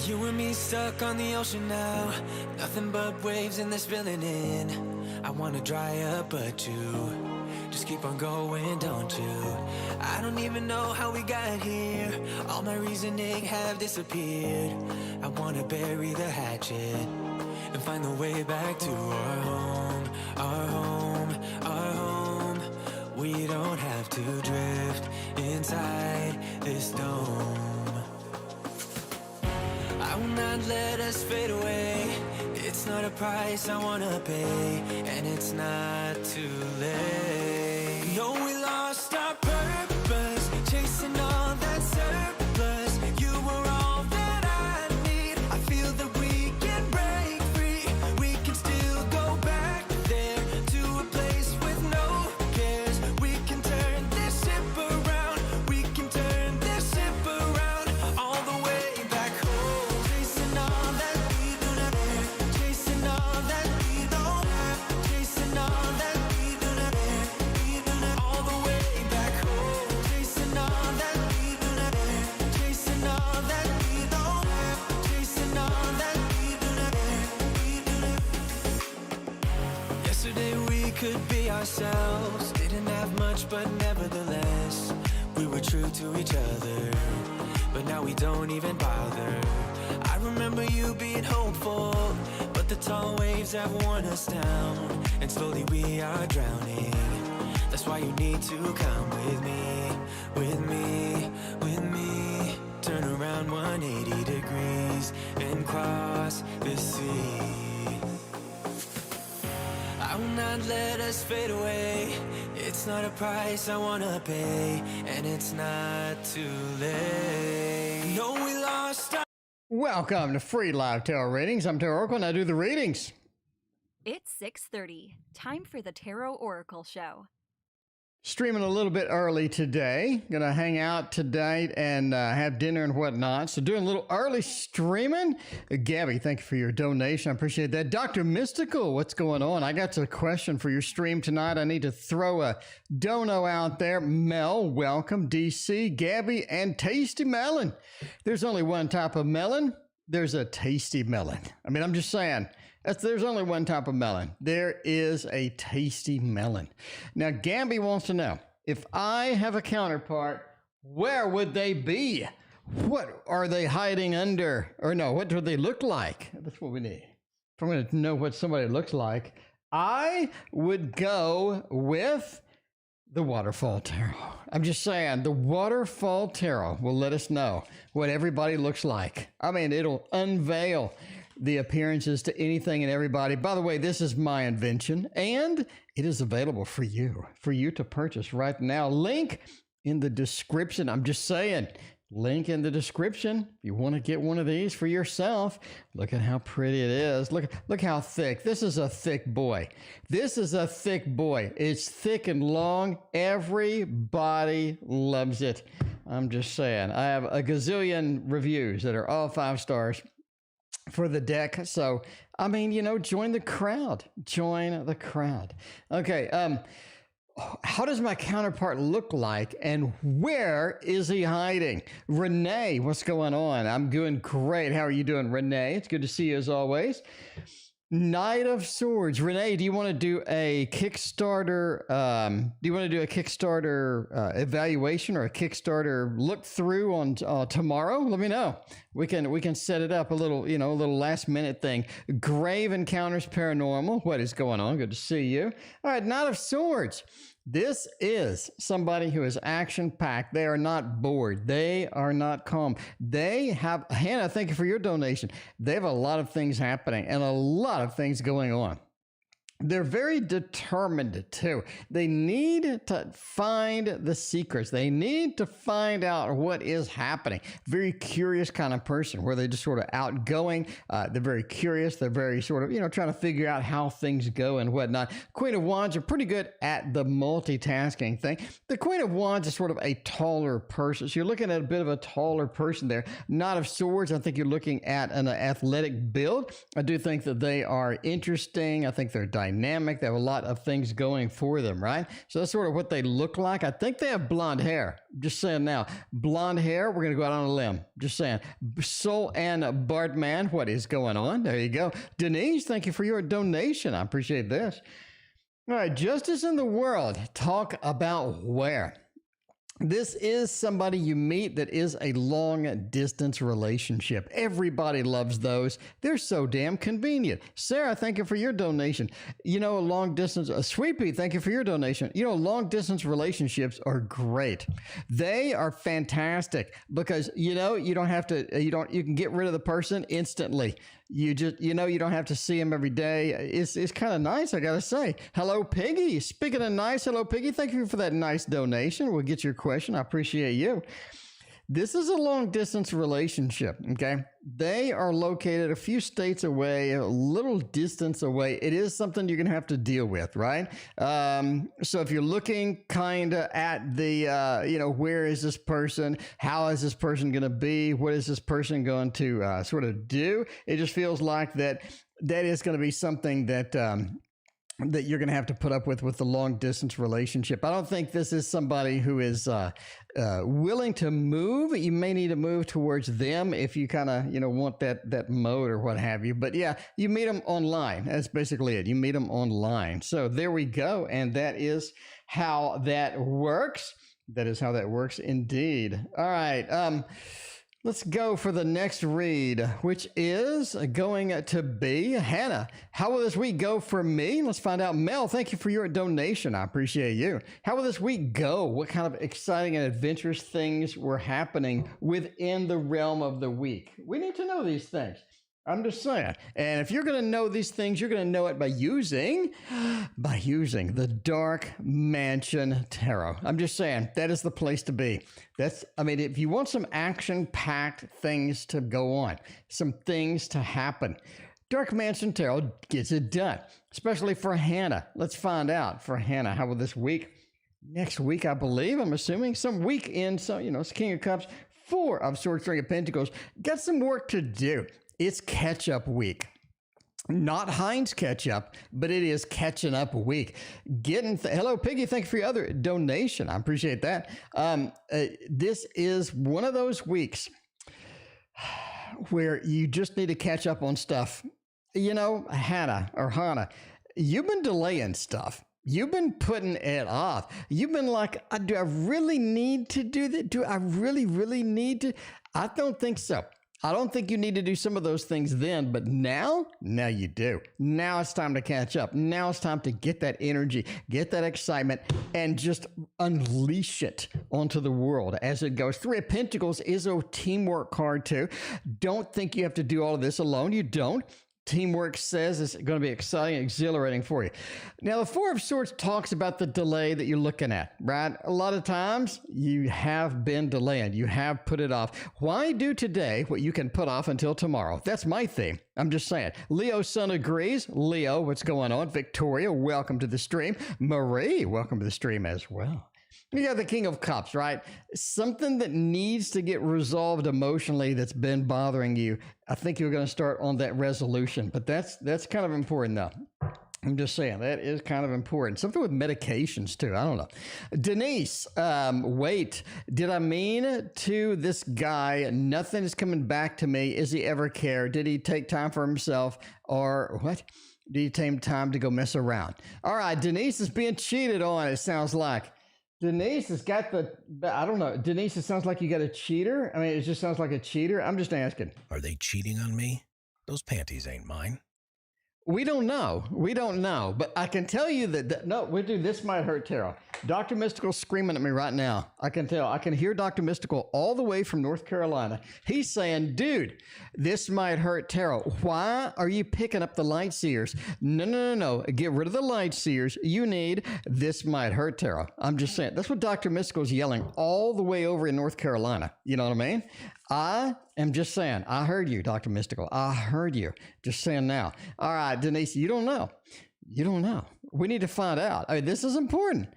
You and me stuck on the ocean now. Nothing but waves and they're spilling in. I wanna dry up, but you just keep on going, don't you? I don't even know how we got here. All my reasoning have disappeared. I wanna bury the hatchet and find the way back to our home, our home, our home. We don't have to drift inside this dome. I will not let us fade away. It's not a price I wanna pay, and it's not too late. No, we lost our purpose, chasing all that surplus. You were all that I need. I feel that we can break free. We can still go back there to a place with no cares. We can turn this ship around. We can turn this ship around all the way back home. Chasing all that we do not have. Chasing all that we don't have. Chasing all that we do not have. We do not all the way back home. Chasing all that we do not have. Chasing all that we don't have. Chasing all that we do not have. We do not. Yesterday we could be ourselves. Didn't have much, but nevertheless we were true to each other. But now we don't even bother. I remember you being hopeful, but the tall waves have worn us down, and slowly we are drowning. That's why you need to come with me, with me, with me. Turn around 180 degrees and cross the sea. I will not let us fade away. It's not a price I wanna pay, and it's not too late. No, we lost our Welcome to Free Live Tarot Readings. I'm Tarot Oracle and I do the readings. It's 6:30. Time for the Tarot Oracle Show. Streaming a little bit early today. Gonna hang out tonight and have dinner and whatnot. So doing a little early streaming. Gabby, thank you for your donation. I appreciate that. Dr. Mystical, what's going on? I got a question for your stream tonight. I need to throw a dono out there. Mel, welcome. DC, Gabby, and Tasty Melon. There's only one type of melon. There's a tasty melon. I mean, I'm just saying. There's only one type of melon. There is a tasty melon. Now, Gabby wants to know, if I have a counterpart, where would they be? What are they hiding under? Or no, what do they look like? That's what we need. If I'm going to know what somebody looks like, I would go with the Waterfall Tarot. I'm just saying, the Waterfall Tarot will let us know what everybody looks like. I mean, it'll unveil the appearances to anything and everybody. By the way, this is my invention, and it is available for you to purchase right now. Link in the description. I'm just saying, link in the description. If you want to get one of these for yourself, look at how pretty it is. Look how thick. This is a thick boy. This is a thick boy. It's thick and long. Everybody loves it. I'm just saying. I have a gazillion reviews that are all 5 stars for the deck. So, I mean, you know, join the crowd. Join the crowd. Okay. How does my counterpart look like, and where is he hiding? Renee, what's going on? I'm doing great. How are you doing, Renee? It's good to see you as always. Knight of Swords. Renee, do you want to do a Kickstarter? Evaluation or a Kickstarter look through on tomorrow? Let me know. We can set it up a little, a little last minute thing. Grave Encounters Paranormal. What is going on? Good to see you. All right, Knight of Swords. This is somebody who is action-packed. They are not bored. They are not calm. They have, Hannah, thank you for your donation. They have a lot of things happening and a lot of things going on. They're very determined too. They need to find the secrets. They need to find out what is happening. Very curious kind of person where they're just sort of outgoing. They're very curious. They're very sort of, trying to figure out how things go and whatnot. Queen of Wands are pretty good at the multitasking thing. The Queen of Wands is sort of a taller person. So you're looking at a bit of a taller person there. Knight of Swords, I think you're looking at an athletic build. I do think that they are interesting. I think they're dynamic. dynamic. They have a lot of things going for them, right? So that's sort of what they look like. I think they have blonde hair. Just saying now. Blonde hair, we're going to go out on a limb. Just saying. Soul and Bartman, what is going on? There you go. Denise, thank you for your donation. I appreciate this. All right, justice in the world. Talk about where. This is somebody you meet that is a long-distance relationship. Everybody loves those. They're so damn convenient. Sarah, thank you for your donation. You know, long-distance, Sweet Pea, thank you for your donation. You know, long-distance relationships are great. They are fantastic because, you know, you don't have to, you can get rid of the person instantly. You just, you know, you don't have to see them every day. It's kind of nice, I got to say. Hello, Piggy. Speaking of nice, hello, Piggy. Thank you for that nice donation. We'll get your question. I appreciate you. This is a long distance relationship, okay? They are located a few states away, a little distance away. It is something you're going to have to deal with, right? So if you're looking kind of at the, you know, where is this person? How is this person going to be? What is this person going to sort of do? It just feels like that is going to be something that that you're going to have to put up with the long distance relationship. I don't think this is somebody who is willing to move. You may need to move towards them if you kind of, you know, want that mode or what have you. But yeah, you meet them online. That's basically it. You meet them online. So there we go. And that is how that works. That is how that works indeed. All right. Let's go for the next read, which is going to be Hannah. How will this week go for me? Let's find out. Mel, thank you for your donation. I appreciate you. How will this week go? What kind of exciting and adventurous things were happening within the realm of the week? We need to know these things. I'm just saying. And if you're going to know these things, you're going to know it by using the Dark Mansion Tarot. I'm just saying that is the place to be. I mean, if you want some action-packed things to go on, some things to happen, Dark Mansion Tarot gets it done, especially for Hannah. Let's find out for Hannah. How will this week? Next week, I believe, I'm assuming, some weekend, so, you know, it's King of Cups, Four of Swords, Three of Pentacles. Got some work to do. It's catch-up week. Not Heinz ketchup, but it is catching up week. Hello, Piggy. Thank you for your other donation. I appreciate that. This is one of those weeks where you just need to catch up on stuff. You know, Hannah, you've been delaying stuff. You've been putting it off. You've been like, do I really need to do that? Do I really need to? I don't think so. I don't think you need to do some of those things then, but now you do. Now it's time to catch up. Now it's time to get that energy, get that excitement, and just unleash it onto the world as it goes. Three of Pentacles is a teamwork card too. Don't think you have to do all of this alone. You don't. Teamwork says it's going to be exciting and exhilarating for you. Now, the Four of Swords talks about the delay that you're looking at, right? A lot of times you have been delaying. You have put it off. Why do today what you can put off until tomorrow? That's my theme. I'm just saying. Leo's son agrees. Leo, what's going on? Victoria, welcome to the stream. Marie, welcome to the stream as well. You got the King of Cups, right? Something that needs to get resolved emotionally that's been bothering you. I think you're going to start on that resolution, but that's kind of important though. I'm just saying that is kind of important. Something with medications too. I don't know. Denise, wait, did I mean to this guy? Nothing is coming back to me. Is he ever care? Did he take time for himself or what? Did he take time to go mess around? All right. Denise is being cheated on. It sounds like. Denise has got I don't know. Denise, it sounds like you got a cheater. I mean, it just sounds like a cheater. I'm just asking. Are they cheating on me? Those panties ain't mine. We don't know. We don't know. But I can tell you that no, dude, this might hurt Tarot. Dr. Mystical screaming at me right now. I can tell. I can hear Dr. Mystical all the way from North Carolina. He's saying, dude, this might hurt Tarot. Why are you picking up the light seers? No. Get rid of the light seers. You need this might hurt Tarot. I'm just saying. That's what Dr. Mystical's yelling all the way over in North Carolina. You know what I mean? I am just saying. I heard you, Dr. Mystical. I heard you. Just saying now. All right, Denise, you don't know. You don't know. We need to find out. I mean, this is important.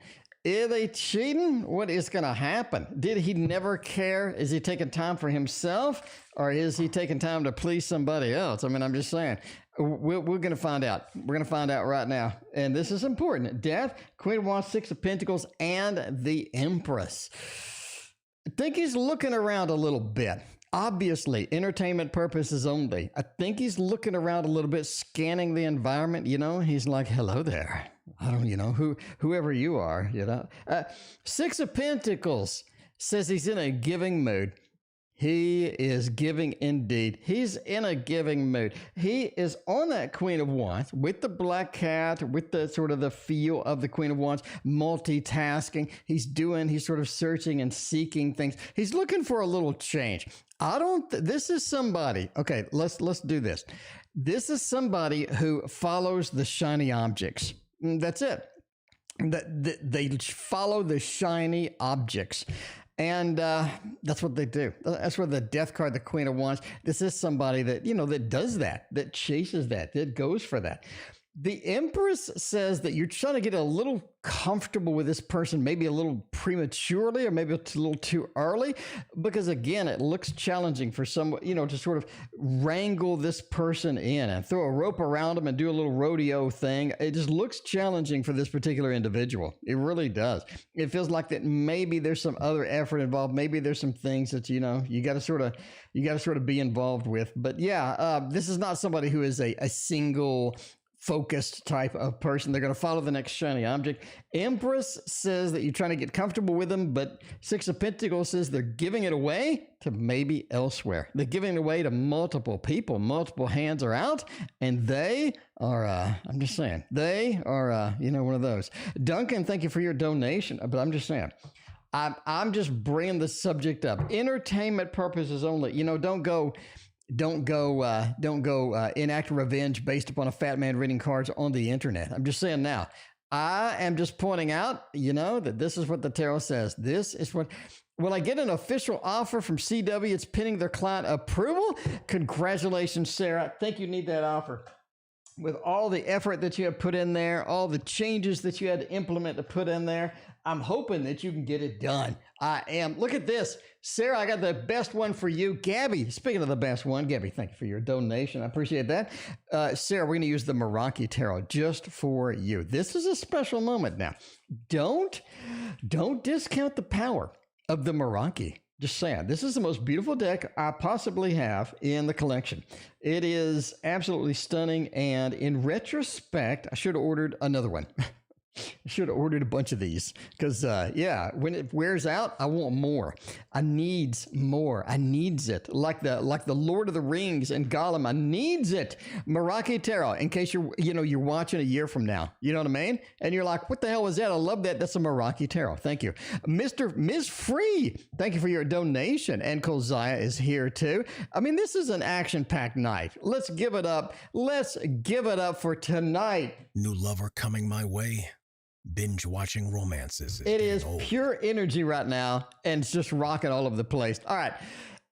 Is they cheating? What is going to happen? Did he never care? Is he taking time for himself, or is he taking time to please somebody else? I mean, I'm just saying. We're going to find out. We're going to find out right now. And this is important. Death, Queen of Wands, Six of Pentacles, and the Empress. I think he's looking around a little bit. Obviously, entertainment purposes only. I think he's looking around a little bit, scanning the environment. You know, he's like, hello there. I don't, whoever you are, Six of Pentacles says he's in a giving mood. He is giving indeed. He's in a giving mood. He is on that Queen of Wands with the black cat, with the sort of the feel of the Queen of Wands, multitasking. He's sort of searching and seeking things. He's looking for a little change. This is somebody, okay, let's do this. This is somebody who follows the shiny objects. That's it. They follow the shiny objects. And that's what they do. That's where the Death card, the Queen of Wands, this is somebody that, that does that chases that goes for that. The Empress says that you're trying to get a little comfortable with this person, maybe a little prematurely, or maybe it's a little too early, because again, it looks challenging for someone, to sort of wrangle this person in and throw a rope around them and do a little rodeo thing. It just looks challenging for this particular individual. It really does. It feels like that maybe there's some other effort involved. Maybe there's some things that, you got to sort of be involved with. But yeah, this is not somebody who is a single focused type of person. They're going to follow the next shiny object. Empress says that you're trying to get comfortable with them, but Six of Pentacles says they're giving it away to maybe elsewhere. They're giving it away to multiple people. Multiple hands are out, and they are, I'm just saying, they are, one of those. Duncan, thank you for your donation, but I'm just saying, I'm just bringing the subject up. Entertainment purposes only. Don't go enact revenge based upon a fat man reading cards on the internet. I'm just saying now. I am just pointing out, that this is what the tarot says. This is what. Will I get an official offer from CW? It's pending their client approval. Congratulations, Sarah. I think you need that offer. With all the effort that you have put in there, all the changes that you had to implement to put in there, I'm hoping that you can get it done. I am. Look at this. Sarah, I got the best one for you. Gabby, speaking of the best one, Gabby, thank you for your donation. I appreciate that. Sarah, we're going to use the Meraki Tarot just for you. This is a special moment now. Don't discount the power of the Meraki. Just saying, this is the most beautiful deck I possibly have in the collection. It is absolutely stunning, and in retrospect, I should have ordered another one. I should have ordered a bunch of these because, when it wears out, I want more. I needs more. I needs it. Like the Lord of the Rings and Gollum, I needs it. Meraki Tarot, in case you're watching a year from now. You know what I mean? And you're like, what the hell was that? I love that. That's a Meraki Tarot. Thank you. Ms. Free, thank you for your donation. And Kolziah is here too. I mean, this is an action-packed night. Let's give it up. Let's give it up for tonight. New lover coming my way. Binge watching romances. It is pure energy right now, and it's just rocking all over the place. All right.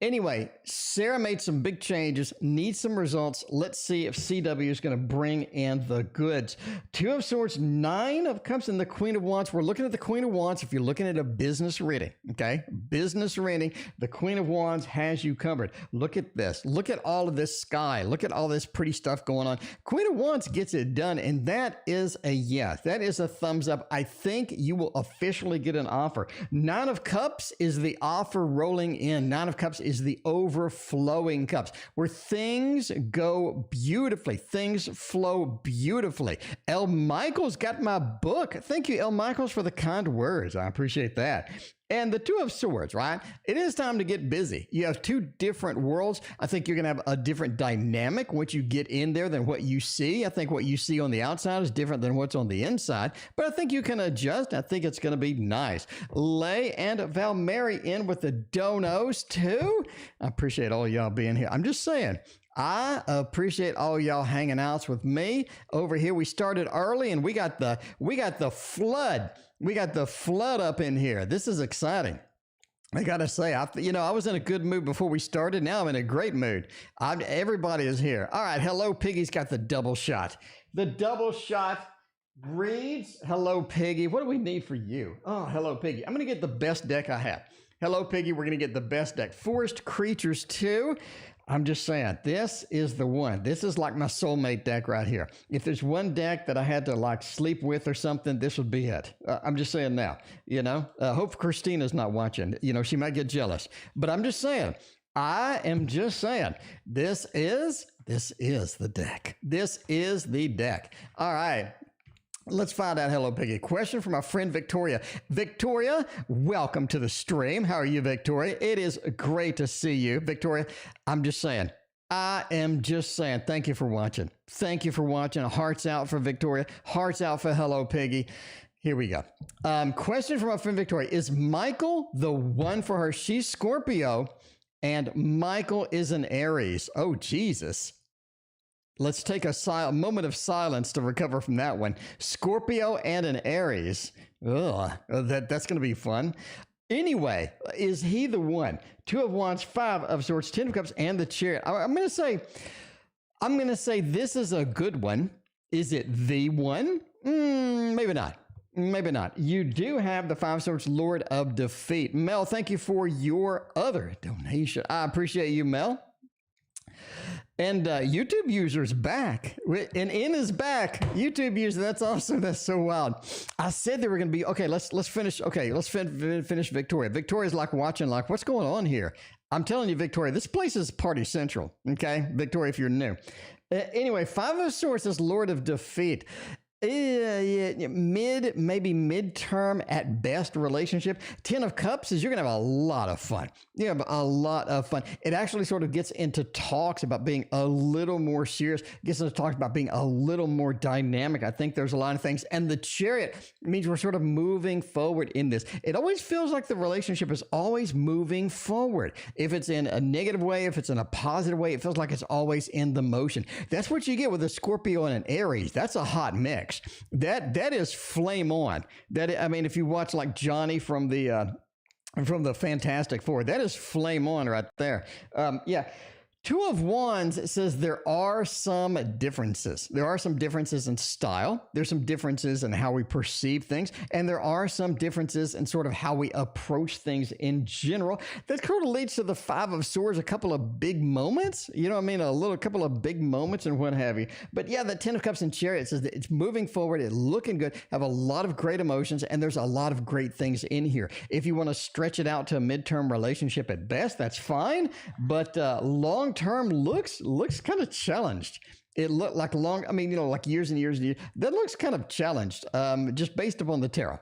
Anyway, Sarah made some big changes, needs some results. Let's see if CW is going to bring in the goods. Two of Swords, Nine of Cups, and the Queen of Wands. We're looking at the Queen of Wands if you're looking at a business reading, okay? Business reading, the Queen of Wands has you covered. Look at this. Look at all of this sky. Look at all this pretty stuff going on. Queen of Wands gets it done, and that is a yes. That is a thumbs up. I think you will officially get an offer. Nine of Cups is the offer rolling in. Nine of Cups is the overflowing cups, where things go beautifully, things flow beautifully. L. Michaels got my book. Thank you, L. Michaels, for the kind words. I appreciate that. And the Two of Swords, right? It is time to get busy. You have two different worlds. I think you're going to have a different dynamic once you get in there than what you see. I think what you see on the outside is different than what's on the inside, but I think you can adjust. I think it's going to be nice. Lay and Valmary in with the donos too. I appreciate all y'all being here. I'm just saying, I appreciate all y'all hanging out with me over here. We started early and we got the flood. We got the flood up in here. This is exciting. I got to say, I was in a good mood before we started. Now I'm in a great mood. Everybody is here. All right. Hello, Piggy's got the double shot. The double shot. Reads, hello, Piggy. What do we need for you? Oh, hello, Piggy. I'm going to get the best deck I have. Hello, Piggy. We're going to get the best deck. Forest Creatures 2. I'm just saying, this is the one. This is like my soulmate deck right here. If there's one deck that I had to like sleep with or something, this would be it. I'm just saying now, hope Christina's not watching. She might get jealous, but I'm just saying, I am just saying, this is the deck. This is the deck. All right. Let's find out. Hello, Piggy. Question from our friend Victoria. Victoria, welcome to the stream. How are you, Victoria? It is great to see you. Victoria, I'm just saying, I am just saying, thank you for watching. Thank you for watching. Hearts out for Victoria. Hearts out for Hello, Piggy. Here we go. Question from our friend Victoria. Is Michael the one for her? She's Scorpio, and Michael is an Aries. Oh, Jesus. Let's take a moment of silence to recover from that one. Scorpio and an Aries. Ugh, that's going to be fun. Anyway, is he the one? Two of Wands, Five of Swords, Ten of Cups, and the Chariot. I'm going to say this is a good one. Is it the one? Maybe not. Maybe not. You do have the Five of Swords, Lord of Defeat. Mel, thank you for your other donation. I appreciate you, Mel. And YouTube user's back. And in is back. YouTube user, that's awesome. That's so wild. I said they were going to be, okay, let's finish. Okay, let's finish Victoria. Victoria's like watching, like, what's going on here? I'm telling you, Victoria, this place is party central. Okay, Victoria, if you're new. Anyway, Five of Swords is Lord of Defeat. Maybe midterm at best relationship. Ten of Cups is you're going to have a lot of fun. You have a lot of fun. It actually sort of gets into talks about being a little more serious, gets into talks about being a little more dynamic. I think there's a lot of things. And the Chariot means we're sort of moving forward in this. It always feels like the relationship is always moving forward. If it's in a negative way, if it's in a positive way, it feels like it's always in the motion. That's what you get with a Scorpio and an Aries. That's a hot mix. That is flame on. If you watch like Johnny from the Fantastic Four, that is flame on right there. Two of Wands, it says there are some differences. There are some differences in style. There's some differences in how we perceive things. And there are some differences in sort of how we approach things in general. That sort of leads to the Five of Swords, a couple of big moments. You know what I mean? A couple of big moments and what have you. But yeah, the Ten of Cups and Chariot says that it's moving forward. It's looking good. Have a lot of great emotions. And there's a lot of great things in here. If you want to stretch it out to a midterm relationship at best, that's fine. But long term looks kind of challenged. It looked like like years and years and years. That looks kind of challenged, just based upon the tarot.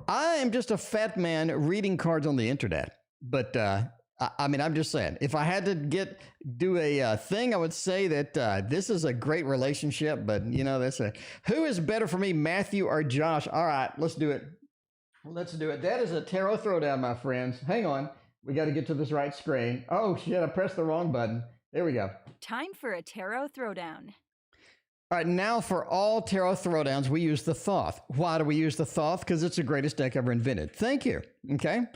I am just a fat man reading cards on the internet. But I'm just saying, if I had to do a thing, I would say that this is a great relationship. But who is better for me, Matthew or Josh? All right, let's do it. Let's do it. That is a tarot throwdown, my friends. Hang on. We got to get to this right screen. Oh, shit, I pressed the wrong button. There we go. Time for a tarot throwdown. All right, now for all tarot throwdowns, we use the Thoth. Why do we use the Thoth? Because it's the greatest deck ever invented. Thank you. Okay.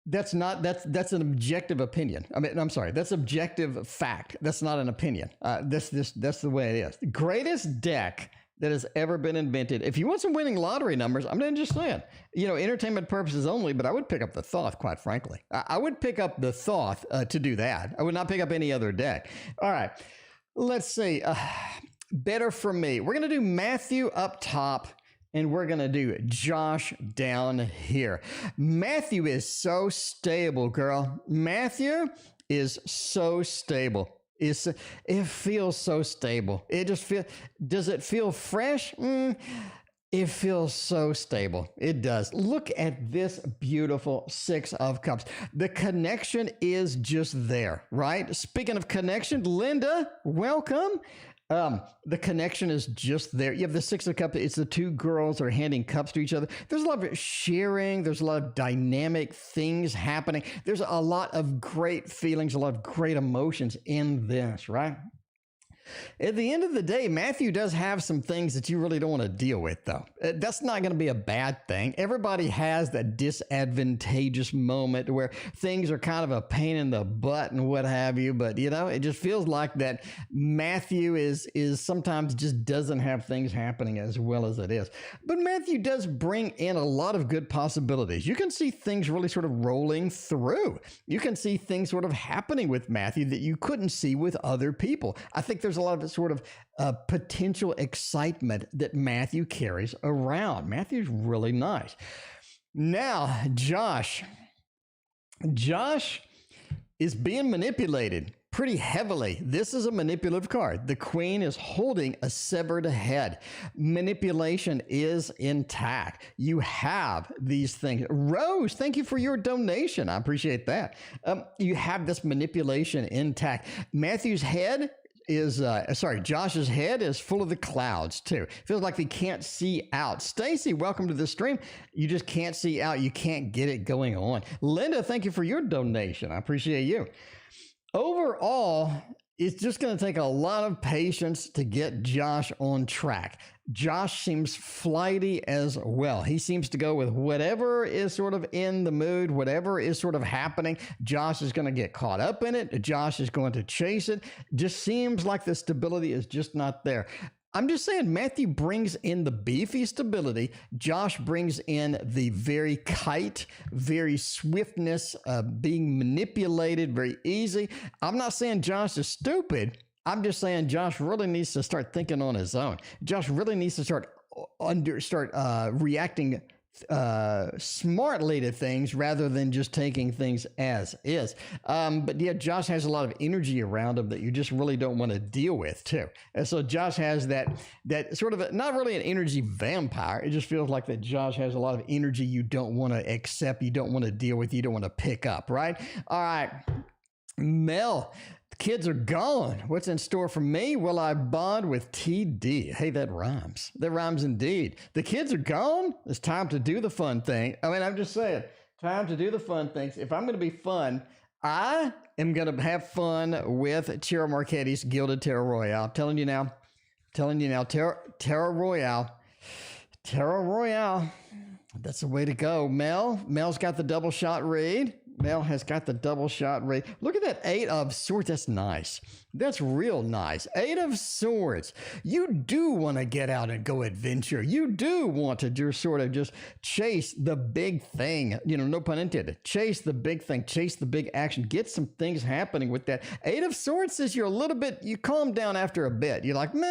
That's an objective opinion. I'm sorry. That's objective fact. That's not an opinion. That's the way it is. The greatest deck that has ever been invented. If you want some winning lottery numbers, I'm just saying, entertainment purposes only, but I would pick up the Thoth, quite frankly. I would pick up the Thoth to do that. I would not pick up any other deck. All right, let's see. Better for me. We're going to do Matthew up top, and we're going to do Josh down here. Matthew is so stable, girl. Matthew is so stable. It feels so stable. Does it feel fresh? It feels so stable. It does. Look at this beautiful Six of Cups. The connection is just there, right? Speaking of connection, Linda, welcome. The connection is just there. You have the Six of Cups. It's the two girls are handing cups to each other. There's a lot of sharing. There's a lot of dynamic things happening. There's a lot of great feelings, a lot of great emotions in this, right? At the end of the day, Matthew does have some things that you really don't want to deal with, though. That's not going to be a bad thing. Everybody has that disadvantageous moment where things are kind of a pain in the butt and what have you. But, it just feels like that Matthew is sometimes just doesn't have things happening as well as it is. But Matthew does bring in a lot of good possibilities. You can see things really sort of rolling through. You can see things sort of happening with Matthew that you couldn't see with other people. I think there's a lot of sort of potential excitement that Matthew carries around. Matthew's really nice. Now, Josh is being manipulated pretty heavily. This is a manipulative card. The Queen is holding a severed head. Manipulation is intact. You have these things. Rose, thank you for your donation. I appreciate that. You have this manipulation intact. Josh's head is full of the clouds too. Feels like they can't see out. Stacy, welcome to the stream. You just can't see out. You can't get it going on. Linda, thank you for your donation. I appreciate you. Overall, it's just going to take a lot of patience to get Josh on track. Josh seems flighty as well. He seems to go with whatever is sort of in the mood, whatever is sort of happening. Josh is going to get caught up in it. Josh is going to chase it. Just seems like the stability is just not there. I'm just saying Matthew brings in the beefy stability. Josh brings in the very kite, very swiftness, being manipulated very easy. I'm not saying Josh is stupid. I'm just saying Josh really needs to start thinking on his own. Josh really needs to start reacting smartly to things rather than just taking things as is. But yeah, Josh has a lot of energy around him that you just really don't want to deal with too. And so Josh has that sort of not really an energy vampire. It just feels like that Josh has a lot of energy you don't want to accept, you don't want to deal with, you don't want to pick up, right? All right, Mel. Kids are gone. What's in store for me? Will I bond with TD? Hey, that rhymes. That rhymes indeed. The kids are gone. It's time to do the fun thing. I mean, I'm just saying, time to do the fun things. If I'm going to be fun, I am going to have fun with Tarot Marchetti's Gilded Tarot Royale. I'm telling you now, Tarot Royale. That's the way to go. Mel's got the double shot read. Mel has got the double shot read. Look at that 8 of Swords. That's nice. That's real nice. 8 of Swords. You do want to get out and go adventure. You do want to just sort of just chase the big thing. No pun intended. Chase the big thing. Chase the big action. Get some things happening with that. 8 of Swords says you calm down after a bit. You're like, maybe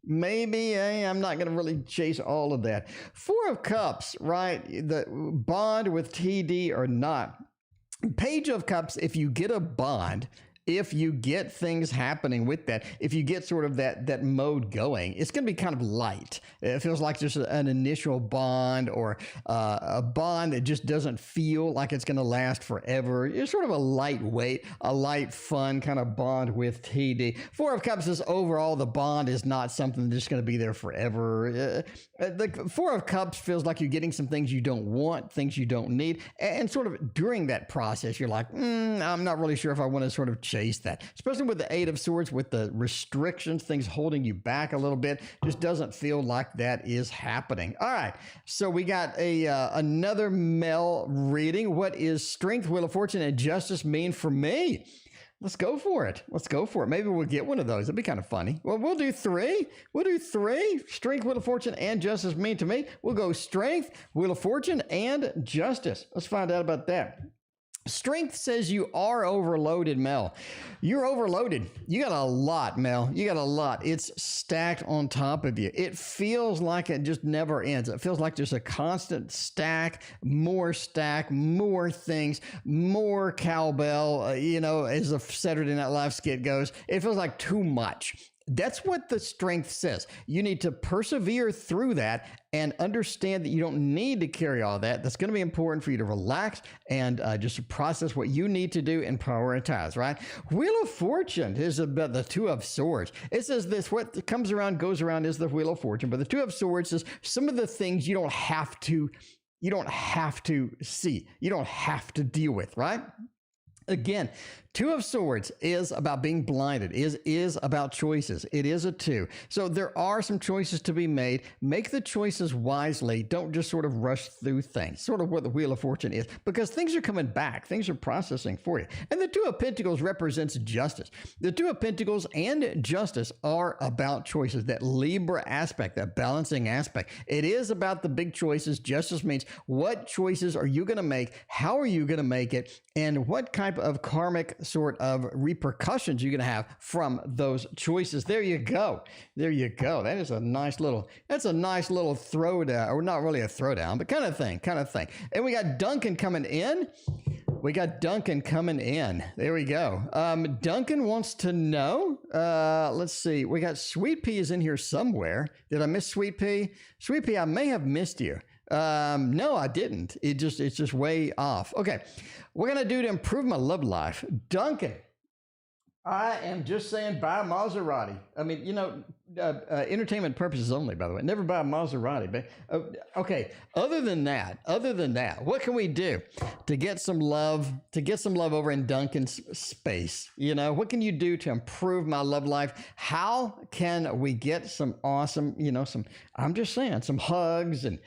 I'm not going to really chase all of that. 4 of Cups, right? The bond with TD or not. Page of Cups, if you get a bond, if you get things happening with that, if you get sort of that mode going, it's going to be kind of light. It feels like just an initial bond or a bond that just doesn't feel like it's going to last forever. It's sort of a lightweight, a light, fun kind of bond with TD. 4 of Cups is overall the bond is not something that's just going to be there forever. The 4 of Cups feels like you're getting some things you don't want, things you don't need. And sort of during that process, you're like, I'm not really sure if I want to sort of chase that, especially with the 8 of Swords, with the restrictions, things holding you back a little bit. Just doesn't feel like that is happening. All right, so we got another Mel reading. What is Strength, Wheel of Fortune, and Justice mean for me? Let's go for it. Maybe we'll get one of those. It'd be kind of funny. Well, we'll do 3. Strength, Wheel of Fortune, and Justice mean to me. We'll go Strength, Wheel of Fortune, and Justice. Let's find out about that. Strength says you are overloaded, Mel. You're overloaded. You got a lot, Mel. You got a lot. It's stacked on top of you. It feels like it just never ends. It feels like there's a constant stack, more things, more cowbell, as the Saturday Night Live skit goes. It feels like too much. That's what the strength says. You need to persevere through that and understand that you don't need to carry all that. That's going to be important for you to relax and just process what you need to do and prioritize, right? Wheel of Fortune is about the 2 of Swords. It says this, what comes around goes around is the Wheel of Fortune, but the 2 of Swords is some of the things you don't have to see. You don't have to deal with, right? Again, Two of Swords is about being blinded, is about choices. It is a 2. So there are some choices to be made. Make the choices wisely. Don't just sort of rush through things. Sort of what the Wheel of Fortune is, because things are coming back. Things are processing for you. And the Two of Pentacles represents justice. The Two of Pentacles and justice are about choices, that Libra aspect, that balancing aspect. It is about the big choices. Justice means what choices are you going to make? How are you going to make it? And what type of karmic sort of repercussions you're going to have from those choices. There you go. There you go. That is a nice little, that's a nice little throwdown, or not really a throwdown, but kind of thing. And we got Duncan coming in. There we go. Duncan wants to know, let's see. We got Sweet Pea is in here somewhere. Did I miss Sweet Pea? Sweet Pea, I may have missed you. No, I didn't. It's just way off. Okay. What can I do to improve my love life? Duncan, I am just saying buy a Maserati. I mean, entertainment purposes only, by the way. Never buy a Maserati. But, okay. Other than that, what can we do to get some love, over in Duncan's space? What can you do to improve my love life? How can we get some awesome, I'm just saying, some hugs and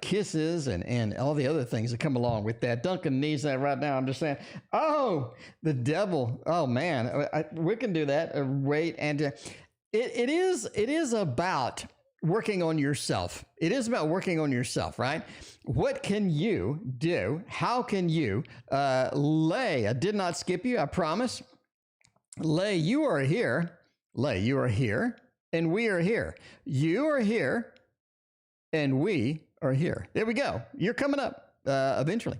kisses and all the other things that come along with that. Duncan needs that right now. I'm just saying, oh, the devil. Oh man, we can do that. Wait. And it is about working on yourself. It is about working on yourself, right? What can you do? How can you, Lay, I did not skip you. I promise. Lay, you are here. Lay, you are here and we are here. You are here. And we are here. There we go. You're coming up eventually.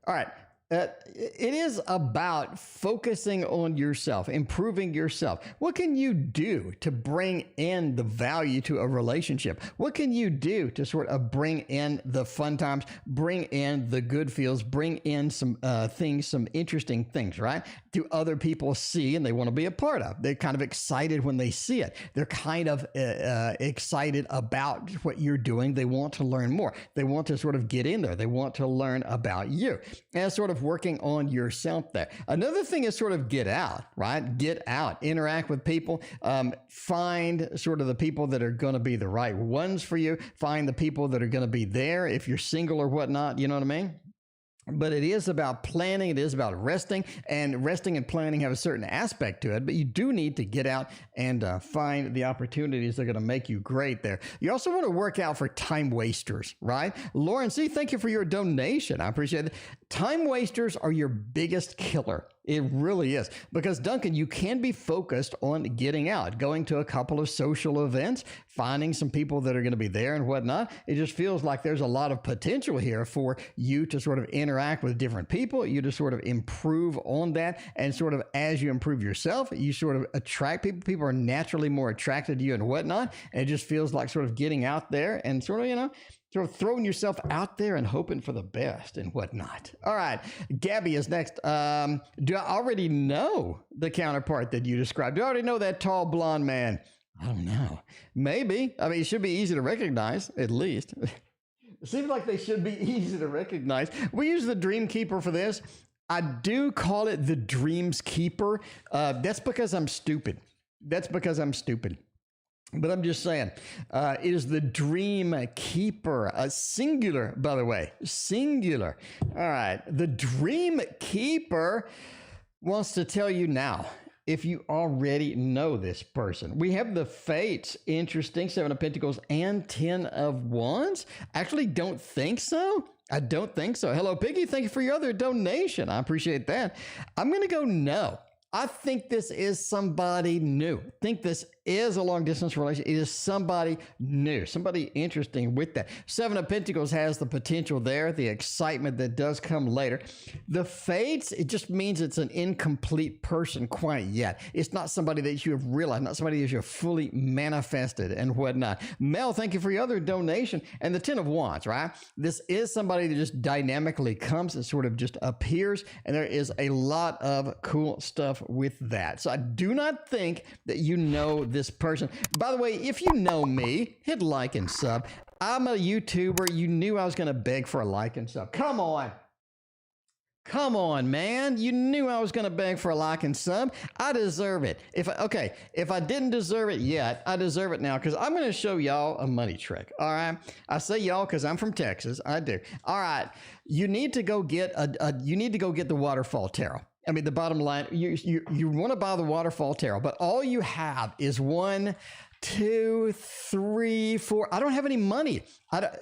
All right. It is about focusing on yourself, improving yourself. What can you do to bring in the value to a relationship? What can you do to sort of bring in the fun times, bring in the good feels, bring in some things, some interesting things, right? Do other people see and they want to be a part of? They're kind of excited when they see it. They're kind of excited about what you're doing. They want to learn more. They want to sort of get in there. They want to learn about you. And sort of working on yourself there. Another thing is sort of get out, right? Get out, interact with people, find sort of the people that are going to be the right ones for you. Find the people that are going to be there if you're single or whatnot. You know what I mean? But it is about planning. It is about resting, and resting and planning have a certain aspect to it, but you do need to get out and find the opportunities that are going to make you great there. You also want to work out for time wasters, right? Lauren C., thank you for your donation. I appreciate it. Time wasters are your biggest killer. It really is. Because, Duncan, you can be focused on getting out, going to a couple of social events, finding some people that are going to be there and whatnot. It just feels like there's a lot of potential here for you to sort of interact with different people, you to sort of improve on that. And sort of as you improve yourself, you sort of attract people. People are naturally more attracted to you and whatnot. And it just feels like sort of getting out there and sort of, sort of throwing yourself out there and hoping for the best and whatnot. All right. Gabby is next. Do I already know the counterpart that you described? Do I already know that tall blonde man? I don't know. Maybe. I mean, it should be easy to recognize, at least. It seems like they should be easy to recognize. We use the Dream Keeper for this. I do call it the Dreams Keeper. That's because I'm stupid. But I'm just saying, it is the Dream Keeper, singular, by the way, singular. All right. The Dream Keeper wants to tell you now, if you already know this person. We have the Fates, interesting, 7 of Pentacles and 10 of Wands. Actually, don't think so. I don't think so. Hello, Piggy. Thank you for your other donation. I appreciate that. I'm going to go no. I think this is somebody new. I think this is a long distance relationship. It is somebody new, somebody interesting with that. 7 of Pentacles has the potential there, the excitement that does come later. The Fates, it just means it's an incomplete person quite yet. It's not somebody that you have realized, not somebody that you have fully manifested and whatnot. Mel, thank you for your other donation. And the 10 of Wands, right? This is somebody that just dynamically comes and sort of just appears. And there is a lot of cool stuff with that. So I do not think that you know this person. By the way, if you know me, hit like and sub. I'm a YouTuber. You knew I was going to beg for a like and sub. Come on. Come on, man. You knew I was going to beg for a like and sub. I deserve it. If I didn't deserve it yet, I deserve it now because I'm going to show y'all a money trick. All right. I say y'all because I'm from Texas. I do. All right. You need to go get the waterfall tarot. I mean, the bottom line, you want to buy the waterfall tarot, but all you have is 1, 2, 3, 4. I don't have any money.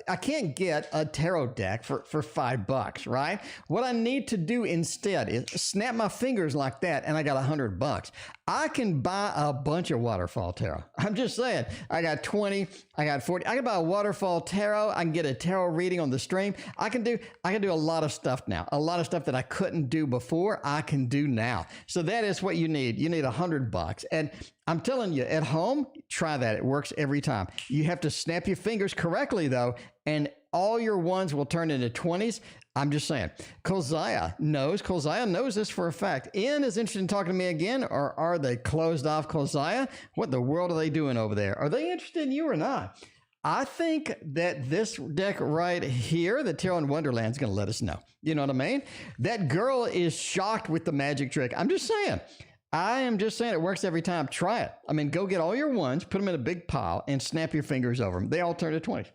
I can't get a tarot deck for $5, right? What I need to do instead is snap my fingers like that, and I got $100. I can buy a bunch of waterfall tarot. I'm just saying, I got 20, I got 40. I can buy a waterfall tarot. I can get a tarot reading on the stream. I can do a lot of stuff now. A lot of stuff that I couldn't do before, I can do now. So that is what you need. You need $100. And I'm telling you, at home, try that. It works every time. You have to snap your fingers correctly, though, and all your ones will turn into 20s. I'm just saying. Kolziah knows this for a fact. Ian is interested in talking to me again, or are they closed off, Kolziah? What in the world are they doing over there? Are they interested in you or not? I think that this deck right here, the Tarot in Wonderland, is going to let us know. You know what I mean? That girl is shocked with the magic trick. I'm just saying. I am just saying it works every time. Try it. I mean, go get all your ones, put them in a big pile, and snap your fingers over them. They all turn to 20s.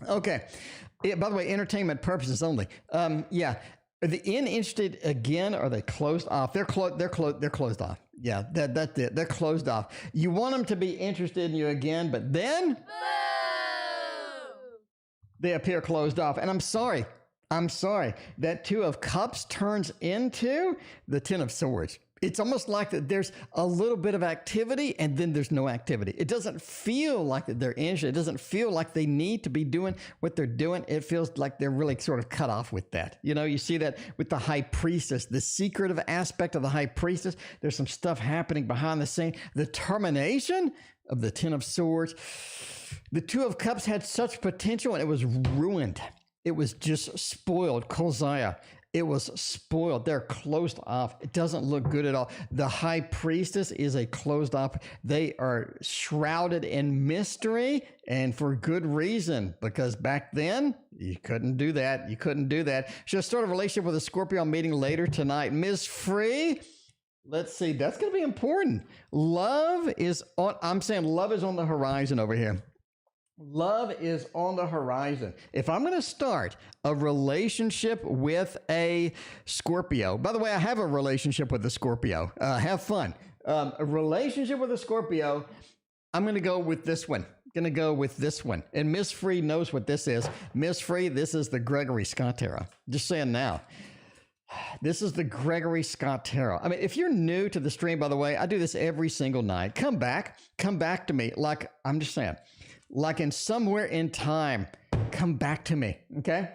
Okay. Yeah, by the way, entertainment purposes only. Yeah. Are the interested again? Or are they closed off? They're closed off. Yeah, that's it. They're closed off. You want them to be interested in you again, but then they appear closed off. And I'm sorry. That 2 of Cups turns into the 10 of Swords. It's almost like that there's a little bit of activity and then there's no activity. It doesn't feel like that they're interested. It doesn't feel like they need to be doing what they're doing. It feels like they're really sort of cut off with that. You know, you see that with the High Priestess, the secretive aspect of the High Priestess. There's some stuff happening behind the scene. The termination of the 10 of Swords. The 2 of Cups had such potential and it was ruined. It was just spoiled. Kolziah. It was spoiled. They're closed off. It doesn't look good at all. The High Priestess is a closed off. They are shrouded in mystery, and for good reason, because back then, you couldn't do that. She'll start a relationship with a Scorpio. I'm meeting later tonight. Ms. Free, let's see. That's going to be important. Love is on the horizon over here. Love is on the horizon. If I'm going to start a relationship with a Scorpio, by the way, I have a relationship with a Scorpio. Have fun. A relationship with a Scorpio, I'm going to go with this one. And Miss Free knows what this is. Miss Free, this is the Gregory Scott Tarot. Just saying now. This is the Gregory Scott Tarot. I mean, if you're new to the stream, by the way, I do this every single night. Come back to me. Like, I'm just saying. Like in somewhere in time, come back to me, okay?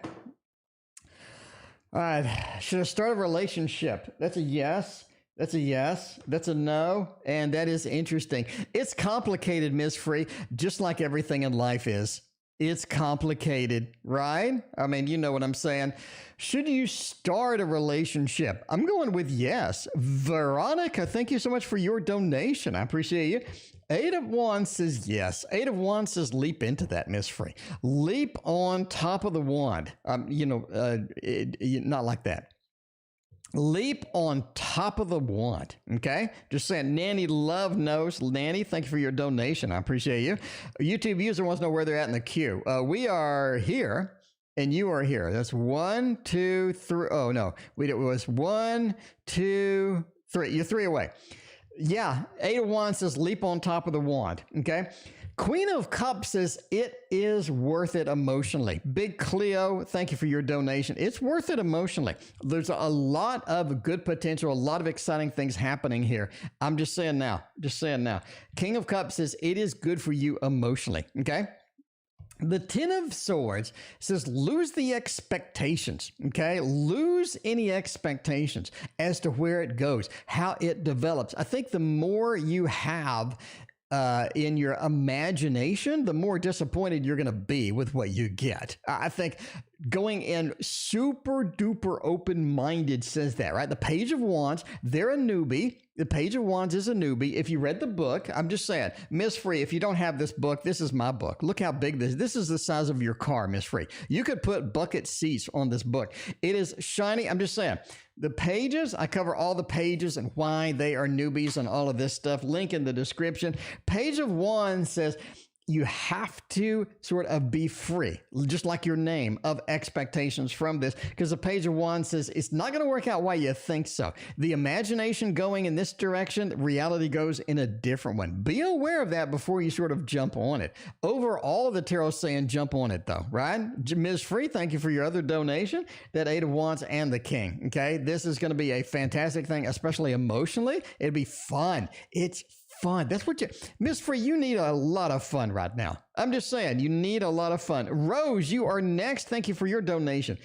All right, should I start a relationship? That's a yes. That's a no, and that is interesting. It's complicated, Ms. Free, just like everything in life is. It's complicated, right? I mean, you know what I'm saying. Should you start a relationship? I'm going with yes. Veronica, thank you so much for your donation. I appreciate you. 8 of Wands says yes. 8 of Wands says leap into that, Miss Free. Leap on top of the wand. Not like that. Leap on top of the wand. Okay? Just saying. Nanny Love knows. Nanny, thank you for your donation. I appreciate you. A YouTube user wants to know where they're at in the queue. We are here. And you are here. That's 1, 2, 3. Oh, no. It was 1, 2, 3. You're 3 away. Yeah. 8 of Wands says leap on top of the wand. Okay. Queen of Cups says it is worth it emotionally. Big Cleo, thank you for your donation. It's worth it emotionally. There's a lot of good potential, a lot of exciting things happening here. I'm just saying now. King of Cups says it is good for you emotionally. Okay. The 10 of Swords says lose the expectations, okay? Lose any expectations as to where it goes, how it develops. I think the more you have in your imagination, the more disappointed you're going to be with what you get. I think going in super duper open-minded says that, right? The Page of Wands, they're a newbie. The Page of Wands is a newbie. If you read the book, I'm just saying, Miss Free, if you don't have this book, this is my book. Look how big this is the size of your car, Miss Free. You could put bucket seats on this book. It is shiny. I'm just saying, the pages, I cover all the pages and why they are newbies and all of this stuff. Link in the description. Page of Wands says, you have to sort of be free, just like your name, of expectations from this, because the Page of Wands says it's not going to work out why you think so. The imagination going in this direction, reality goes in a different one. Be aware of that before you sort of jump on it. Overall, the tarot saying jump on it though, right? Ms. Free, thank you for your other donation, that Eight of Wands and the King, okay? This is going to be a fantastic thing, especially emotionally. It'd be fun. It's fun. That's what Miss Free, you need a lot of fun right now. I'm just saying, you need a lot of fun. Rose, you are next. Thank you for your donation.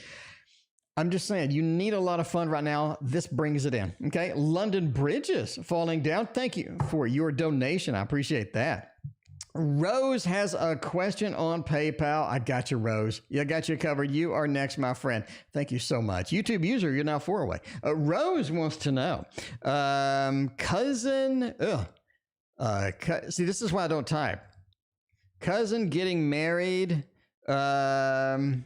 I'm just saying, you need a lot of fun right now. This brings it in. Okay. London Bridges falling down. Thank you for your donation. I appreciate that. Rose has a question on PayPal. I got you, Rose. I got you covered. You are next, my friend. Thank you so much. YouTube user, you're now 4 away. Rose wants to know, see, this is why I don't type. Cousin getting married, any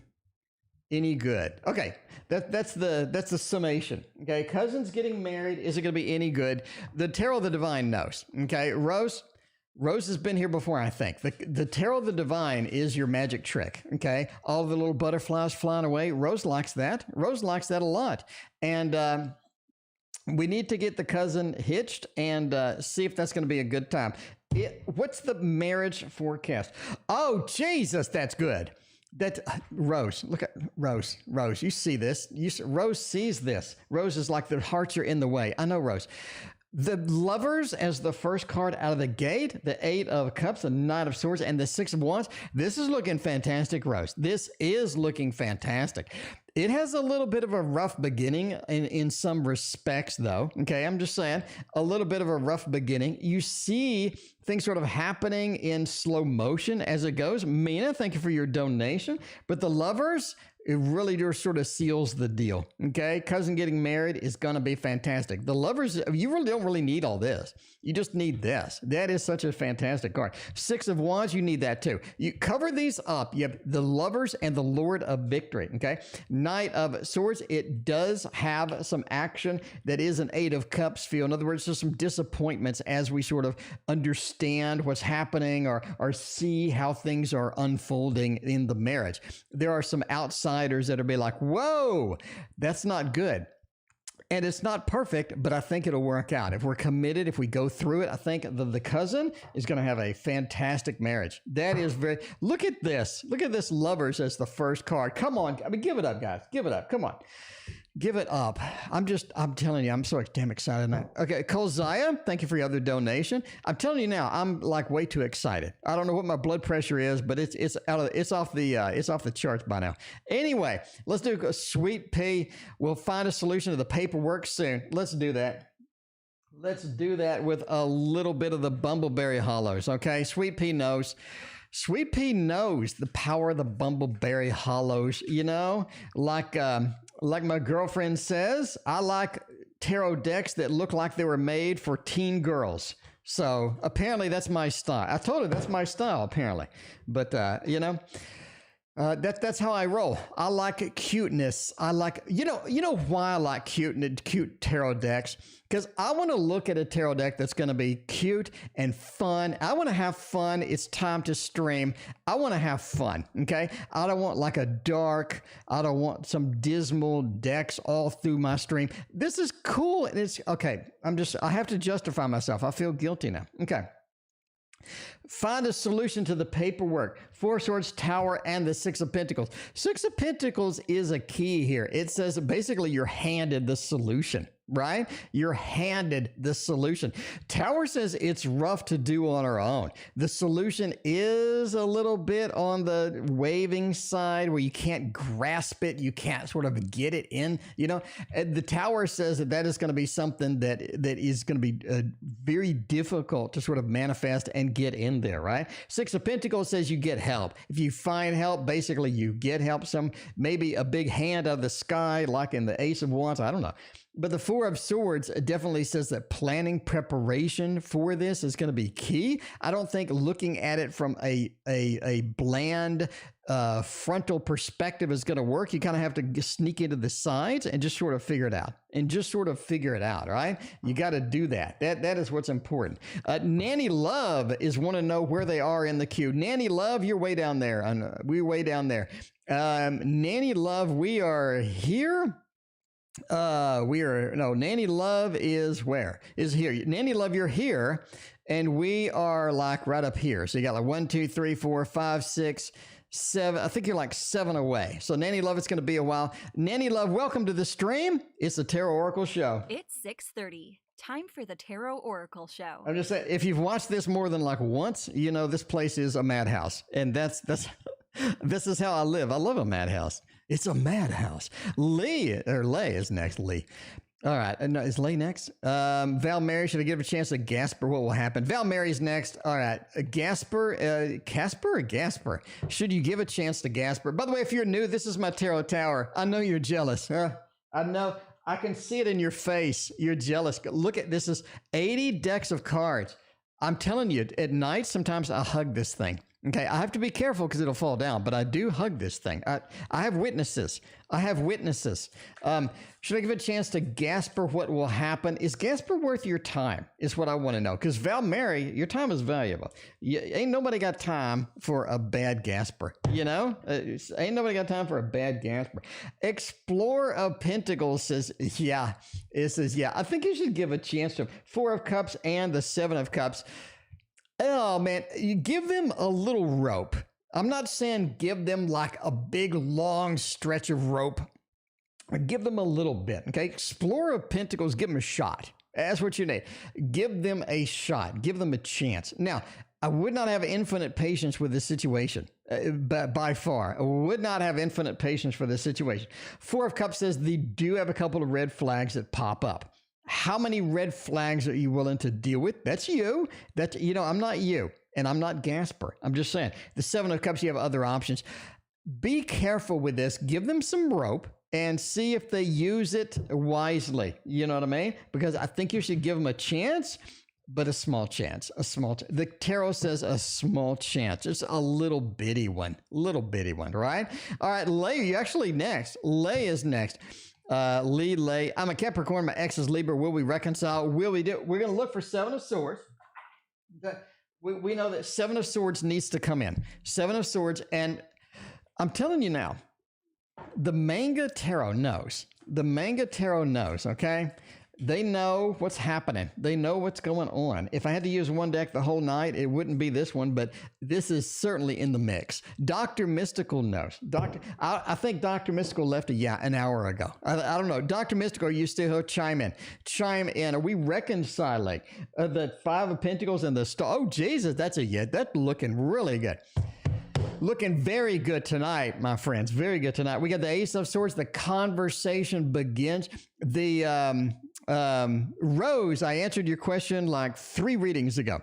good? Okay, that's the summation. Okay, cousins getting married, is it going to be any good? The Tarot of the Divine knows. Okay, Rose has been here before, I think. The Tarot of the Divine is your magic trick. Okay, all the little butterflies flying away. Rose likes that. Rose likes that a lot, and we need to get the cousin hitched and see if that's going to be a good time. What's the marriage forecast? Oh, Jesus, that's good. Rose, look at Rose. Rose, you see this. Rose sees this. Rose is like the hearts are in the way. I know, Rose. The Lovers as the first card out of the gate, the Eight of Cups, the Knight of Swords, and the Six of Wands. This is looking fantastic, Rose. This is looking fantastic. It has a little bit of a rough beginning in some respects, though. Okay, I'm just saying, a little bit of a rough beginning. You see things sort of happening in slow motion as it goes. Mina, thank you for your donation. But the Lovers, it really just sort of seals the deal. Okay, cousin getting married is going to be fantastic. The Lovers, you really don't really need all this. You just need this. That is such a fantastic card. Six of Wands, you need that too. You cover these up. You have the Lovers and the Lord of Victory. Okay, Knight of Swords, it does have some action that is an Eight of Cups feel. In other words, there's some disappointments as we sort of understand what's happening or see how things are unfolding in the marriage. There are some outsiders that will be like, whoa, that's not good. And it's not perfect, but I think it'll work out. If we're committed, if we go through it, I think the cousin is going to have a fantastic marriage. That is very, look at this. Look at this Lovers as the first card. Come on. I mean, give it up, guys. Give it up. Come on. Give it up. I'm telling you, I'm so damn excited now. Okay, Kolziah, thank you for your other donation. I'm telling you now, I'm like way too excited. I don't know what my blood pressure is, but it's off the charts by now. Anyway, let's do a Sweet Pea. We'll find a solution to the paperwork soon. Let's do that. Let's do that with a little bit of the Bumbleberry Hollows. Okay, Sweet Pea knows. Sweet Pea knows the power of the Bumbleberry Hollows. You know, like my girlfriend says, I like tarot decks that look like they were made for teen girls. So apparently that's my style. I told her that's my style, apparently. But, you know, that's how I roll. I like cuteness. I like, you know why I like cute tarot decks? Because I want to look at a tarot deck that's going to be cute and fun. I want to have fun. It's time to stream. I want to have fun. Okay. I don't want like I don't want some dismal decks all through my stream. This is cool. And it's okay. I have to justify myself. I feel guilty now. Okay. Find a solution to the paperwork. Four Swords, Tower, and the Six of Pentacles. Six of Pentacles is a key here. It says basically you're handed the solution. right? You're handed the solution. Tower says it's rough to do on our own. The solution is a little bit on the waving side where you can't grasp it. You can't sort of get it in, you know. The Tower says that is going to be something that is going to be very difficult to sort of manifest and get in there, right? Six of Pentacles says you get help. If you find help, basically you get help. Maybe a big hand out of the sky, like in the Ace of Wands. I don't know. But the Four of Swords definitely says that planning preparation for this is going to be key. I don't think looking at it from a bland frontal perspective is going to work. You kind of have to sneak into the sides and just sort of figure it out. Right? You got to do that. That is what's important. Nanny Love is want to know where they are in the queue. Nanny Love, you're way down there. We're way down there. Nanny Love, we are here. Nanny Love is where? Is here. Nanny Love, you're here, and we are like right up here. So you got like 1, 2, 3, 4, 5, 6, 7. I think you're like 7 away. So Nanny Love, it's going to be a while. Nanny Love, welcome to the stream. It's the Tarot Oracle Show. It's 6:30. Time for the Tarot Oracle Show. I'm just saying, if you've watched this more than like once, you know this place is a madhouse, and that's this is how I live. I love a madhouse. It's a madhouse. Lay is next. Lee. All right. No, is Lay next? Val Mary, should I give a chance to Gasper? What will happen? Val Mary's next. All right. Gasper, Casper or Gasper? Should you give a chance to Gasper? By the way, if you're new, this is my Tarot Tower. I know you're jealous. I know. I can see it in your face. You're jealous. Look at this. Is 80 decks of cards. I'm telling you, at night, sometimes I hug this thing. Okay, I have to be careful because it'll fall down, but I do hug this thing. I have witnesses. Should I give a chance to Gasper what will happen? Is Gasper worth your time is what I want to know. Because Val Mary, your time is valuable. Ain't nobody got time for a bad Gasper, you know? Ain't nobody got time for a bad Gasper. Explorer of Pentacles says, yeah. It says, yeah. I think you should give a chance to Four of Cups and the Seven of Cups. Oh, man, you give them a little rope. I'm not saying give them like a big, long stretch of rope. Give them a little bit, okay? Explorer of Pentacles, give them a shot. That's what you need. Give them a shot. Give them a chance. Now, I would not have infinite patience with this situation, by far. I would not have infinite patience for this situation. Four of Cups says they do have a couple of red flags that pop up. How many red flags are you willing to deal with? That's you. I'm not you, and I'm not Gasper. I'm just saying. The Seven of Cups, you have other options. Be careful with this. Give them some rope and see if they use it wisely. You know what I mean? Because I think you should give them a chance, but a small chance. The tarot says a small chance. Just a little bitty one, right? All right, Lay, you actually next. Lay is next. Lay. I'm a Capricorn. My ex is Libra. Will we reconcile? Will we do? We're going to look for Seven of Swords. We know that Seven of Swords needs to come in. Seven of Swords. And I'm telling you now, the manga tarot knows. Okay? They know what's happening. They know what's going on. If I had to use one deck the whole night, it wouldn't be this one, but this is certainly in the mix. Dr. Mystical knows. I think Dr. Mystical left an hour ago. I don't know. Dr. Mystical, you still here? Chime in. Are we reconciling the Five of Pentacles and the Star? Oh, Jesus, that's looking really good. Looking very good tonight, my friends. Very good tonight. We got the Ace of Swords. The conversation begins. The Rose, I answered your question like 3 readings ago.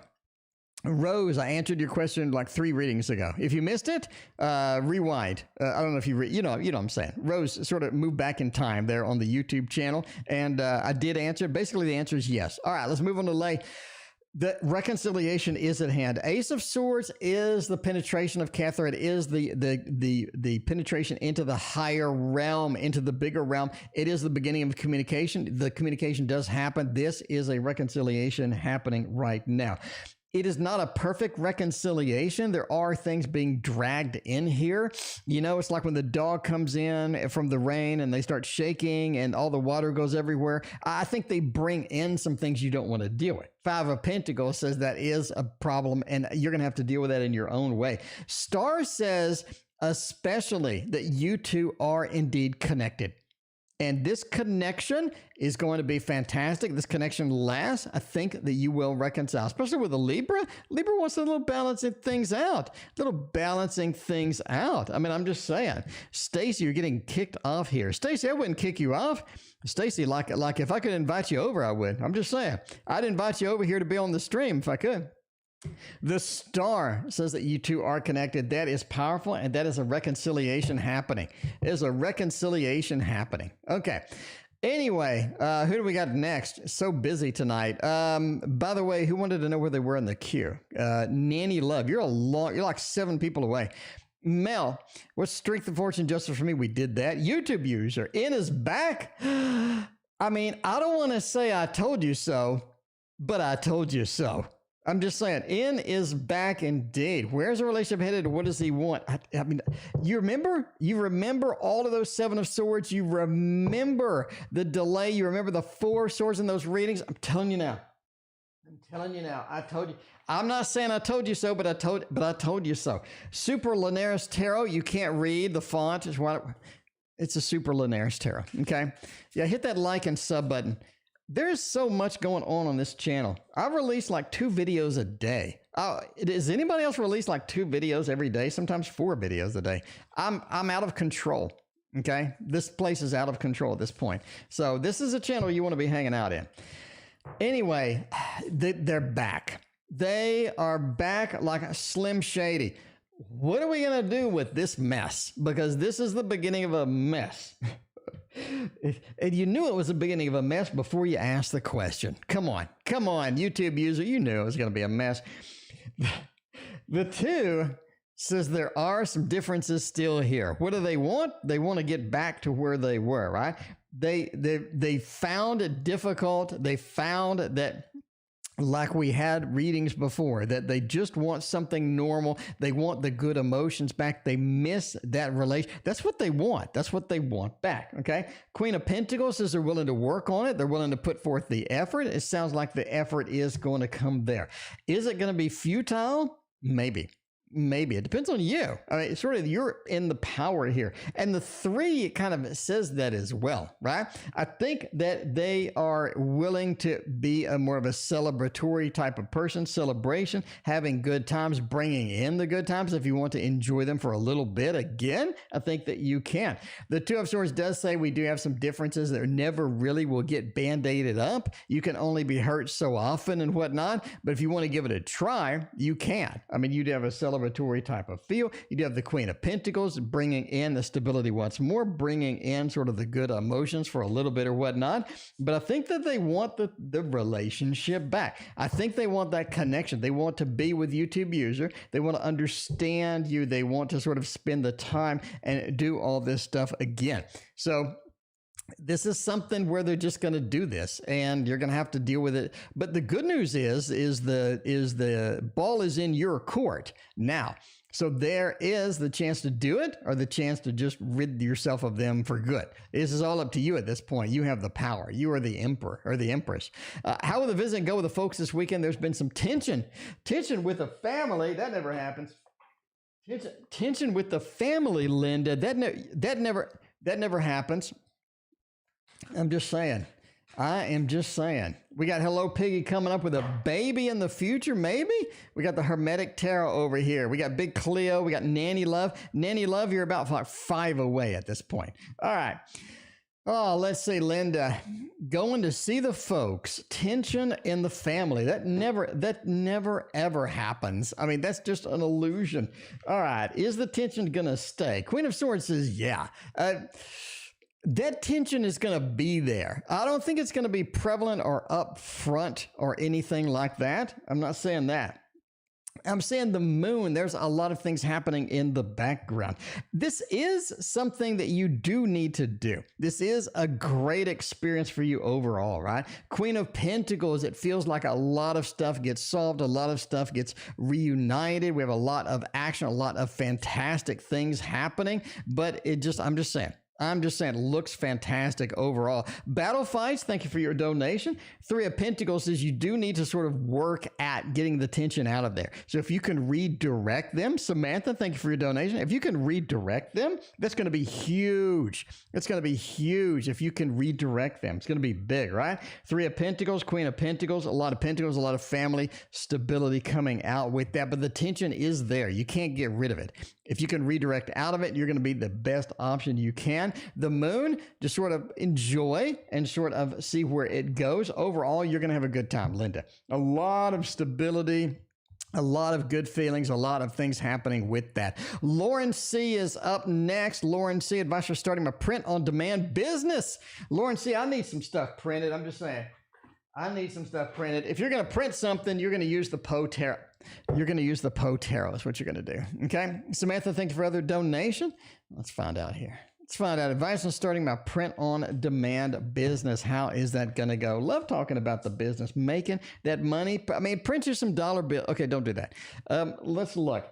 If you missed it, rewind. I don't know if you know what I'm saying. Rose sort of moved back in time there on the YouTube channel, and I did answer. Basically, the answer is yes. All right, let's move on to Lay. The reconciliation is at hand. Ace of Swords is the penetration of Cather. It is the penetration into the higher realm, into the bigger realm. It is the beginning of communication. The communication does happen. This is a reconciliation happening right now. It is not a perfect reconciliation. There are things being dragged in here. You know, it's like when the dog comes in from the rain and they start shaking and all the water goes everywhere. I think they bring in some things you don't want to deal with. Five of Pentacles says that is a problem, and you're going to have to deal with that in your own way. Star says especially that you two are indeed connected. And this connection is going to be fantastic. This connection lasts. I think that you will reconcile, especially with a Libra. Libra wants a little balancing things out, I mean, I'm just saying, Stacy, you're getting kicked off here. Stacy, I wouldn't kick you off. Stacy, like if I could invite you over, I would. I'm just saying, I'd invite you over here to be on the stream if I could. The star says that you two are connected. That is powerful, and that is a reconciliation happening. There's a reconciliation happening. Okay. Anyway, who do we got next? So busy tonight. By the way, who wanted to know where they were in the queue? Nanny Love, you're like 7 people away. Mel, what's strength and fortune justice for me? We did that. YouTube user, in is back. I mean, I don't want to say I told you so, but I told you so. I'm just saying, In is back indeed. Where's the relationship headed? What does he want? I mean, you remember all of those 7 of Swords. You remember the delay. You remember the 4 swords in those readings. I'm telling you now. I told you. I'm not saying I told you so, but I told you so. Super Linares Tarot. You can't read the font. It's a Super Linares Tarot. Okay. Yeah. Hit that like and sub button. There's so much going on this channel. I release like 2 videos a day. Does anybody else release like 2 videos every day? Sometimes 4 videos a day. I'm out of control. Okay. This place is out of control at this point. So this is a channel you want to be hanging out in. Anyway, they're back. They are back like a Slim Shady. What are we going to do with this mess? Because this is the beginning of a mess. And you knew it was the beginning of a mess before you asked the question. Come on, YouTube user, you knew it was going to be a mess. The 2 says there are some differences still here. What do they want? They want to get back to where they were, right? They found it difficult. They found that, like we had readings before, that they just want something normal. They want the good emotions back. They miss that relation. That's what they want. That's what they want back. Okay. Queen of Pentacles says they're willing to work on it. They're willing to put forth the effort. It sounds like the effort is going to come there. Is it going to be futile? Maybe. It depends on you. I mean, sort of, you're in the power here. And the 3 kind of says that as well, right? I think that they are willing to be a more of a celebratory type of person, celebration, having good times, bringing in the good times. If you want to enjoy them for a little bit, again, I think that you can. The 2 of Swords does say we do have some differences that never really will get band-aided up. You can only be hurt so often and whatnot. But if you want to give it a try, you can. I mean, you'd have a celebratory type of feel. You do have the Queen of Pentacles bringing in the stability once more, bringing in sort of the good emotions for a little bit or whatnot. But I think that they want the relationship back. I think they want that connection. They want to be with YouTube user. They want to understand you. They want to sort of spend the time and do all this stuff again. So this is something where they're just going to do this, and you're going to have to deal with it. But the good news is the ball is in your court now. So there is the chance to do it, or the chance to just rid yourself of them for good. This is all up to you at this point. You have the power. You are the emperor or the empress. How will the visit go with the folks this weekend? There's been some tension with the family. That never happens. Tension with the family, Linda. That never happens. I'm just saying. I am just saying. We got Hello Piggy coming up with a baby in the future, maybe? We got the Hermetic Tarot over here. We got Big Cleo. We got Nanny Love. Nanny Love, you're about 5 away at this point. All right. Oh, let's see, Linda. Going to see the folks. Tension in the family. That never, ever happens. I mean, that's just an illusion. All right. Is the tension going to stay? Queen of Swords says, yeah. That tension is going to be there. I don't think it's going to be prevalent or up front or anything like that. I'm not saying that. I'm saying the moon, there's a lot of things happening in the background. This is something that you do need to do. This is a great experience for you overall, right? Queen of Pentacles, it feels like a lot of stuff gets solved. A lot of stuff gets reunited. We have a lot of action, a lot of fantastic things happening, but I'm just saying. I'm just saying, looks fantastic overall. Battle fights, thank you for your donation. Three of Pentacles says you do need to sort of work at getting the tension out of there. So if you can redirect them, Samantha, thank you for your donation. If you can redirect them, that's going to be huge. It's going to be huge if you can redirect them. It's going to be big, right? Three of Pentacles, Queen of Pentacles, a lot of Pentacles, a lot of family stability coming out with that, but the tension is there. You can't get rid of it. If you can redirect out of it, you're going to be the best option you can. The moon, just sort of enjoy and sort of see where it goes. Overall, you're going to have a good time, Linda. A lot of stability, a lot of good feelings, a lot of things happening with that. Lauren C. is up next. Lauren C., advice for starting my print-on-demand business. Lauren C., I need some stuff printed. I'm just saying, I need some stuff printed. If you're going to print something, you're going to use the Poe Tarot. You're going to use the Poe Tarot is what you're going to do. Okay. Samantha, thank you for other donation. Let's find out here. Let's find out. Advice on starting my print-on-demand business. How is that going to go? Love talking about the business, making that money. I mean, print you some dollar bill. Okay, don't do that. Let's look.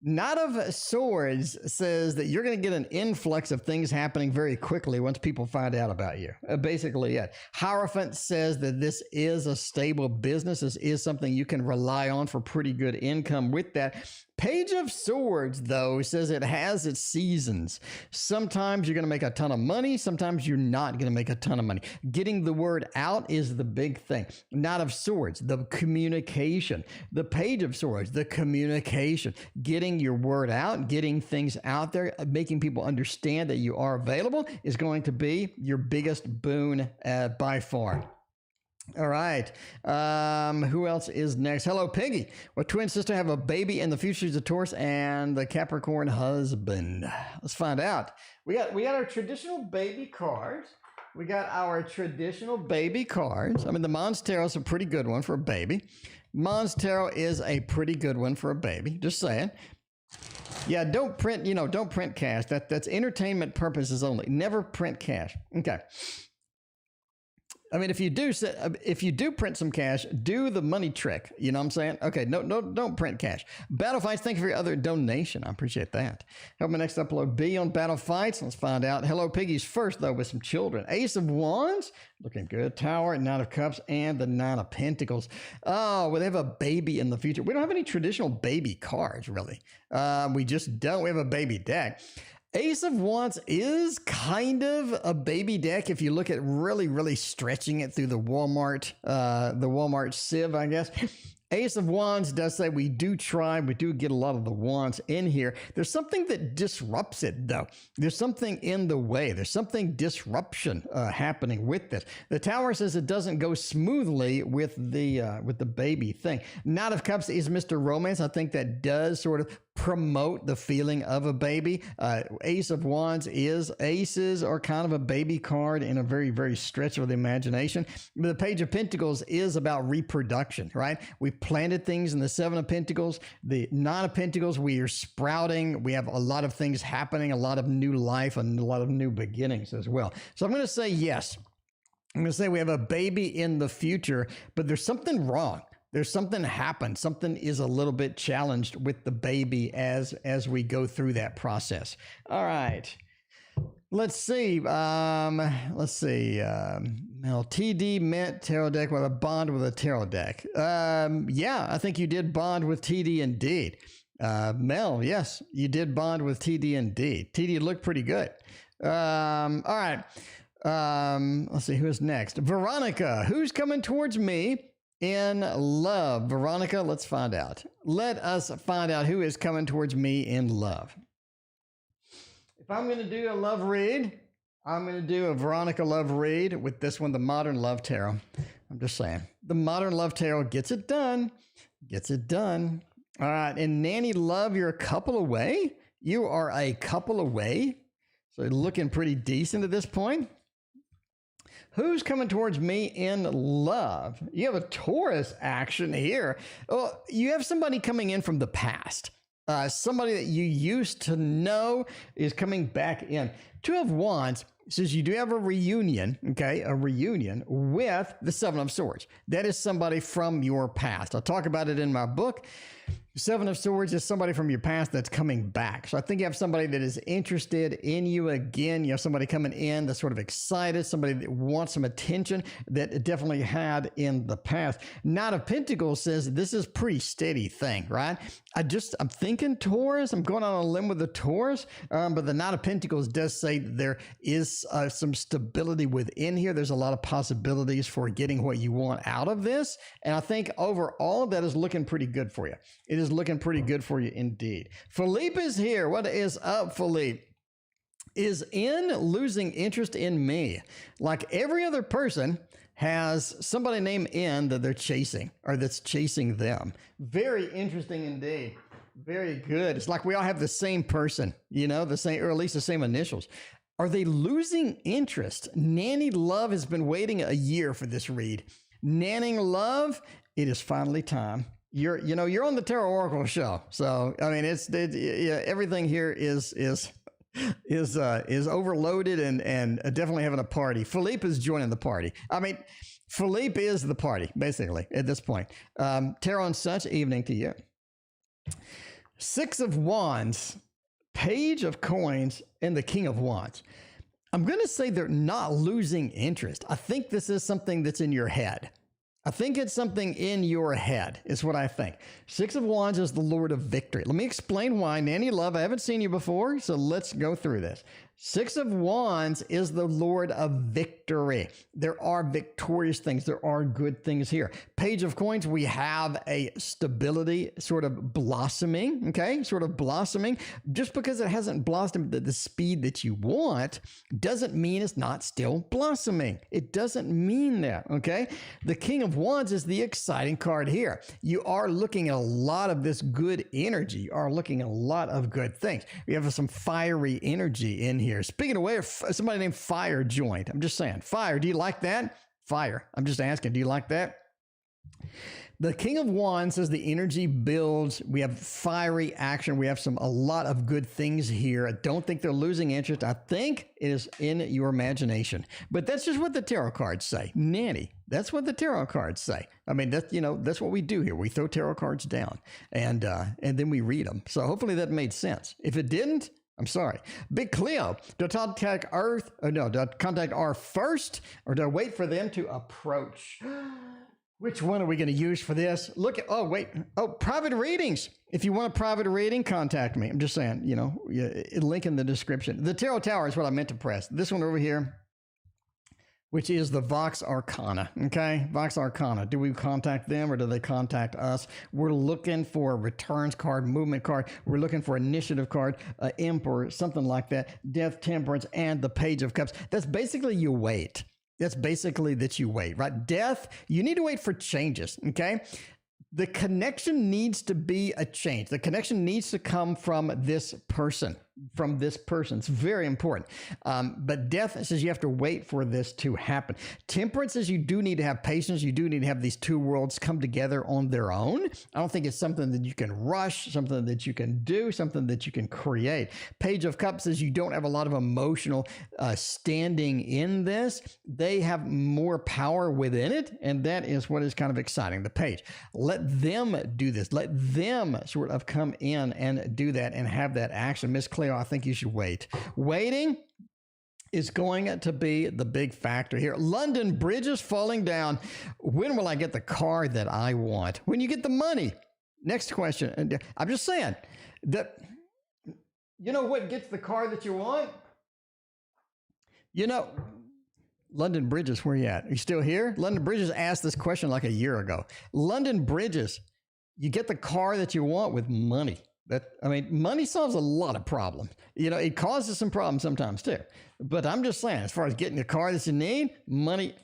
Knight of Swords says that you're going to get an influx of things happening very quickly once people find out about you. Basically, it. Hierophant says that this is a stable business. This is something you can rely on for pretty good income with that. Page of Swords, though, says it has its seasons. Sometimes you're going to make a ton of money. Sometimes you're not going to make a ton of money. Getting the word out is the big thing. Knight of Swords, the communication. The Page of Swords, the communication. Getting your word out, getting things out there, making people understand that you are available is going to be your biggest boon by far. All right. Who else is next? Hello, Piggy. Well, twin sister have a baby in the future. She's a Taurus and the Capricorn husband. Let's find out. We got our traditional baby cards. We got our traditional baby cards. I mean, the Mons Tarot is a pretty good one for a baby. Mons Tarot is a pretty good one for a baby. Just saying. Yeah, don't print, don't print cash. That's entertainment purposes only. Never print cash. Okay. I mean, if you do print some cash, do the money trick. You know what I'm saying? Okay, no, don't print cash. Battle Fights, thank you for your other donation. I appreciate that. Help my next upload be on Battle Fights. Let's find out. Hello, Piggies first, though, with some children. Ace of Wands, looking good. Tower, Nine of Cups, and the Nine of Pentacles. Oh, well, they have a baby in the future. We don't have any traditional baby cards, really. We just don't. We have a baby deck. Ace of Wands is kind of a baby deck if you look at really stretching it through the Walmart sieve, I guess. Ace of Wands does say we do get a lot of the wands in here. There's something that disrupts it, though. There's something in the way. There's something disruption happening with this. The Tower says it doesn't go smoothly with the baby thing. Knight of Cups is Mr. Romance. I think that does sort of promote the feeling of a baby. Ace of Wands aces are kind of a baby card in a very stretch of the imagination. The Page of Pentacles is about reproduction, right? We planted things in the Seven of Pentacles. The Nine of Pentacles, we are sprouting. We have a lot of things happening, a lot of new life and a lot of new beginnings as well. So I'm going to say yes. I'm going to say we have a baby in the future, but there's something wrong. There's something happened. Something is a little bit challenged with the baby as we go through that process. All right. Let's see. Now, TD meant tarot deck with a bond with a tarot deck. Yeah, I think you did bond with TD indeed. Mel, yes, you did bond with TD indeed. TD looked pretty good. All right. Let's see, who's next? Veronica, who's coming towards me in love? Veronica, let's find out. Let us find out who is coming towards me in love. If I'm going to do a love read, I'm going to do a Veronica love read with this one, the Modern Love Tarot. I'm just saying. The Modern Love Tarot gets it done. Gets it done. All right. And Nanny Love, you're a couple away. You are a couple away. So looking pretty decent at this point. Who's coming towards me in love? You have a Taurus action here. Oh, you have somebody coming in from the past. Somebody that you used to know is coming back in. Two of Wands says you do have a reunion, okay? A reunion with the Seven of Swords. That is somebody from your past. I'll talk about it in my book. Seven of Swords is somebody from your past that's coming back. So I think you have somebody that is interested in you again. You have somebody coming in that's sort of excited, somebody that wants some attention that it definitely had in the past. Knight of Pentacles says this is pretty steady thing, right? I'm thinking Taurus. I'm going on a limb with the Taurus, but the Knight of Pentacles does say that there is some stability within here. There's a lot of possibilities for getting what you want out of this. And I think overall that is looking pretty good for you. It is looking pretty good for you indeed. Philippe is here. What is up, Philippe? Is in losing interest in me. Like every other person has somebody named in that they're chasing or that's chasing them. Very interesting indeed. Very good. It's like we all have the same person, you know, the same, or at least the same initials. Are they losing interest? Nanny Love has been waiting a year for this read. Nanning Love, it is finally time. You're on the Tarot Oracle show. So, I mean, everything here is overloaded and definitely having a party. Philippe is joining the party. I mean, Philippe is the party, basically, at this point. Tarot and such, evening to you. Six of Wands, Page of Coins, and the King of Wands. I'm going to say they're not losing interest. I think this is something that's in your head. I think it's something in your head is what I think. Six of Wands is the Lord of Victory. Let me explain why. Nanny Love, I haven't seen you before, so let's go through this. Six of Wands is the Lord of Victory. There are victorious things. There are good things here. Page of Coins, we have a stability sort of blossoming, okay? Sort of blossoming. Just because it hasn't blossomed at the speed that you want doesn't mean it's not still blossoming. It doesn't mean that, okay? The King of Wands is the exciting card here. You are looking at a lot of this good energy. You are looking at a lot of good things. We have some fiery energy in here. Speaking of which, somebody named Fire joined. I'm just saying, Fire, do you like that? Fire. I'm just asking, do you like that? The King of Wands says the energy builds. We have fiery action. We have a lot of good things here. I don't think they're losing interest. I think it is in your imagination. But that's just what the tarot cards say. Nanny, that's what the tarot cards say. I mean, that's what we do here. We throw tarot cards down and then we read them. So hopefully that made sense. If it didn't, I'm sorry. Big Cleo, do I contact Earth? Or no, do I contact R first or do I wait for them to approach? Which one are we going to use for this? Look at, private readings. If you want a private reading, contact me. I'm just saying, link in the description. The Tarot Tower is what I meant to press. This one over here, which is the Vox Arcana, okay? Vox Arcana. Do we contact them or do they contact us? We're looking for a returns card, movement card. We're looking for initiative card, Emperor, something like that. Death, Temperance, and the Page of Cups. That's basically you wait. That's basically that you wait, right? Death, you need to wait for changes, okay? The connection needs to be a change. The connection needs to come from this person. It's very important. But death says you have to wait for this to happen. Temperance says you do need to have patience. You do need to have these two worlds come together on their own. I don't think it's something that you can rush, something that you can do, something that you can create. Page of Cups says you don't have a lot of emotional standing in this. They have more power within it, and that is what is kind of exciting. The Page. Let them do this. Let them sort of come in and do that and have that action. Miss Cleo, I think you should wait. Waiting is going to be the big factor here. London bridges falling down. When will I get the car that I want? When you get the money. Next question. I'm just saying that, you know what gets the car that you want? London Bridges, where you at? Are you still here? London Bridges asked this question like a year ago. London Bridges, you get the car that you want with money. Money solves a lot of problems. It causes some problems sometimes too. But I'm just saying, as far as getting the car that you need, money.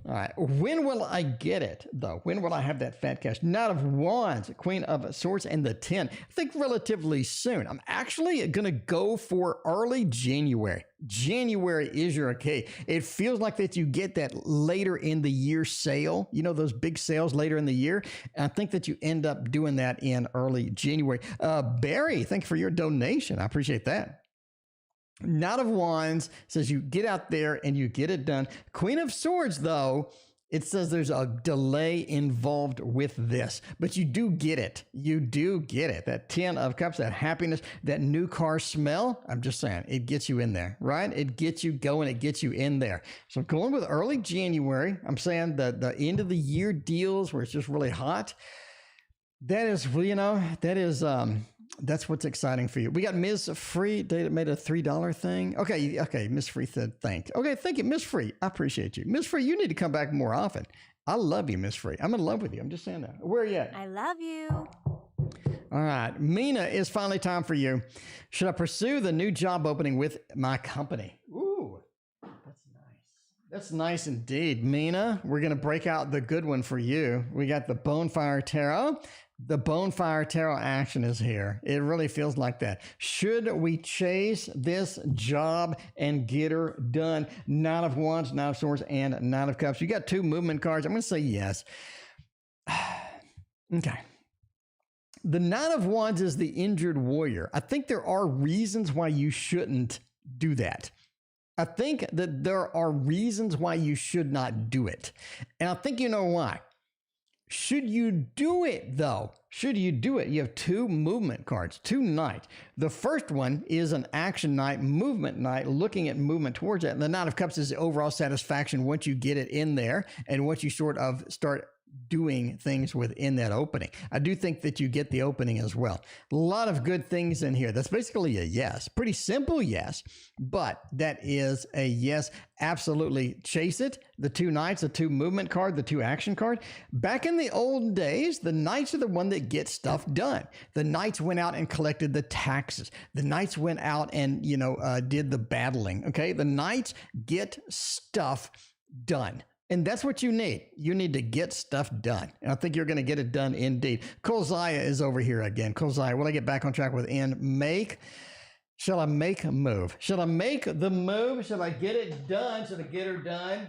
All right. When will I get it, though? When will I have that fat cash? Knight of Wands, Queen of Swords, and the 10. I think relatively soon. I'm actually going to go for early January. January is your key. It feels like that you get that later in the year sale. Those big sales later in the year. And I think that you end up doing that in early January. Barry, thank you for your donation. I appreciate that. Knight of Wands says you get out there and you get it done. Queen of Swords, though, It says there's a delay involved with this, but you do get it. You do get it. That 10 of cups, that happiness, that new car smell. I'm just saying, it gets you in there, right? It gets you going. It gets you in there. So going with early January, I'm saying the end of the year deals where it's just really hot. That is, that's what's exciting for you. We got Ms. Free. They made a $3 thing. Okay. Ms. Free said thanks. Okay, thank you, Ms. Free. I appreciate you. Ms. Free, you need to come back more often. I love you, Ms. Free. I'm in love with you. I'm just saying that. Where are you at? I love you. All right. Mina, it's finally time for you. Should I pursue the new job opening with my company? Ooh, that's nice. That's nice indeed, Mina. We're going to break out the good one for you. We got the Bonfire Tarot. The Bonfire Tarot action is here. It really feels like that. Should we chase this job and get her done? Nine of Wands, Nine of Swords, and Nine of Cups. You got 2 movement cards. I'm going to say yes. Okay. The Nine of Wands is the injured warrior. I think there are reasons why you shouldn't do that. I think that there are reasons why you should not do it. And I think you know why. Should you do it, though? Should you do it? You have 2 movement cards, 2 knights. The first one is an action knight, movement knight, looking at movement towards it. And the Knight of Cups is the overall satisfaction once you get it in there and once you sort of start doing things within that opening. I do think that you get the opening as well. A lot of good things in here. That's basically a yes. Pretty simple yes, but that is a yes. Absolutely chase it. The 2 knights, the 2 movement card, the 2 action card. Back in the old days, the knights are the one that get stuff done. The knights went out and collected the taxes. The knights went out and, did the battling. Okay. The knights get stuff done. And that's what you need. You need to get stuff done. And I think you're going to get it done indeed. Kolzaya is over here again. Kolzaya, will I get back on track with N? Shall I make a move? Shall I make the move? Shall I get it done? Shall I get her done?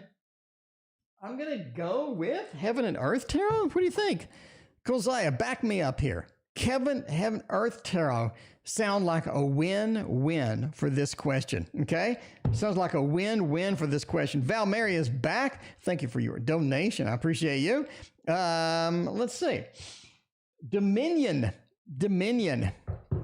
I'm going to go with Heaven and Earth Tarot. What do you think? Kolzaya, back me up here. Heaven, Earth Tarot sound like a win-win for this question, okay? Sounds like a win-win for this question. Val Mary is back. Thank you for your donation. I appreciate you. Let's see. Dominion.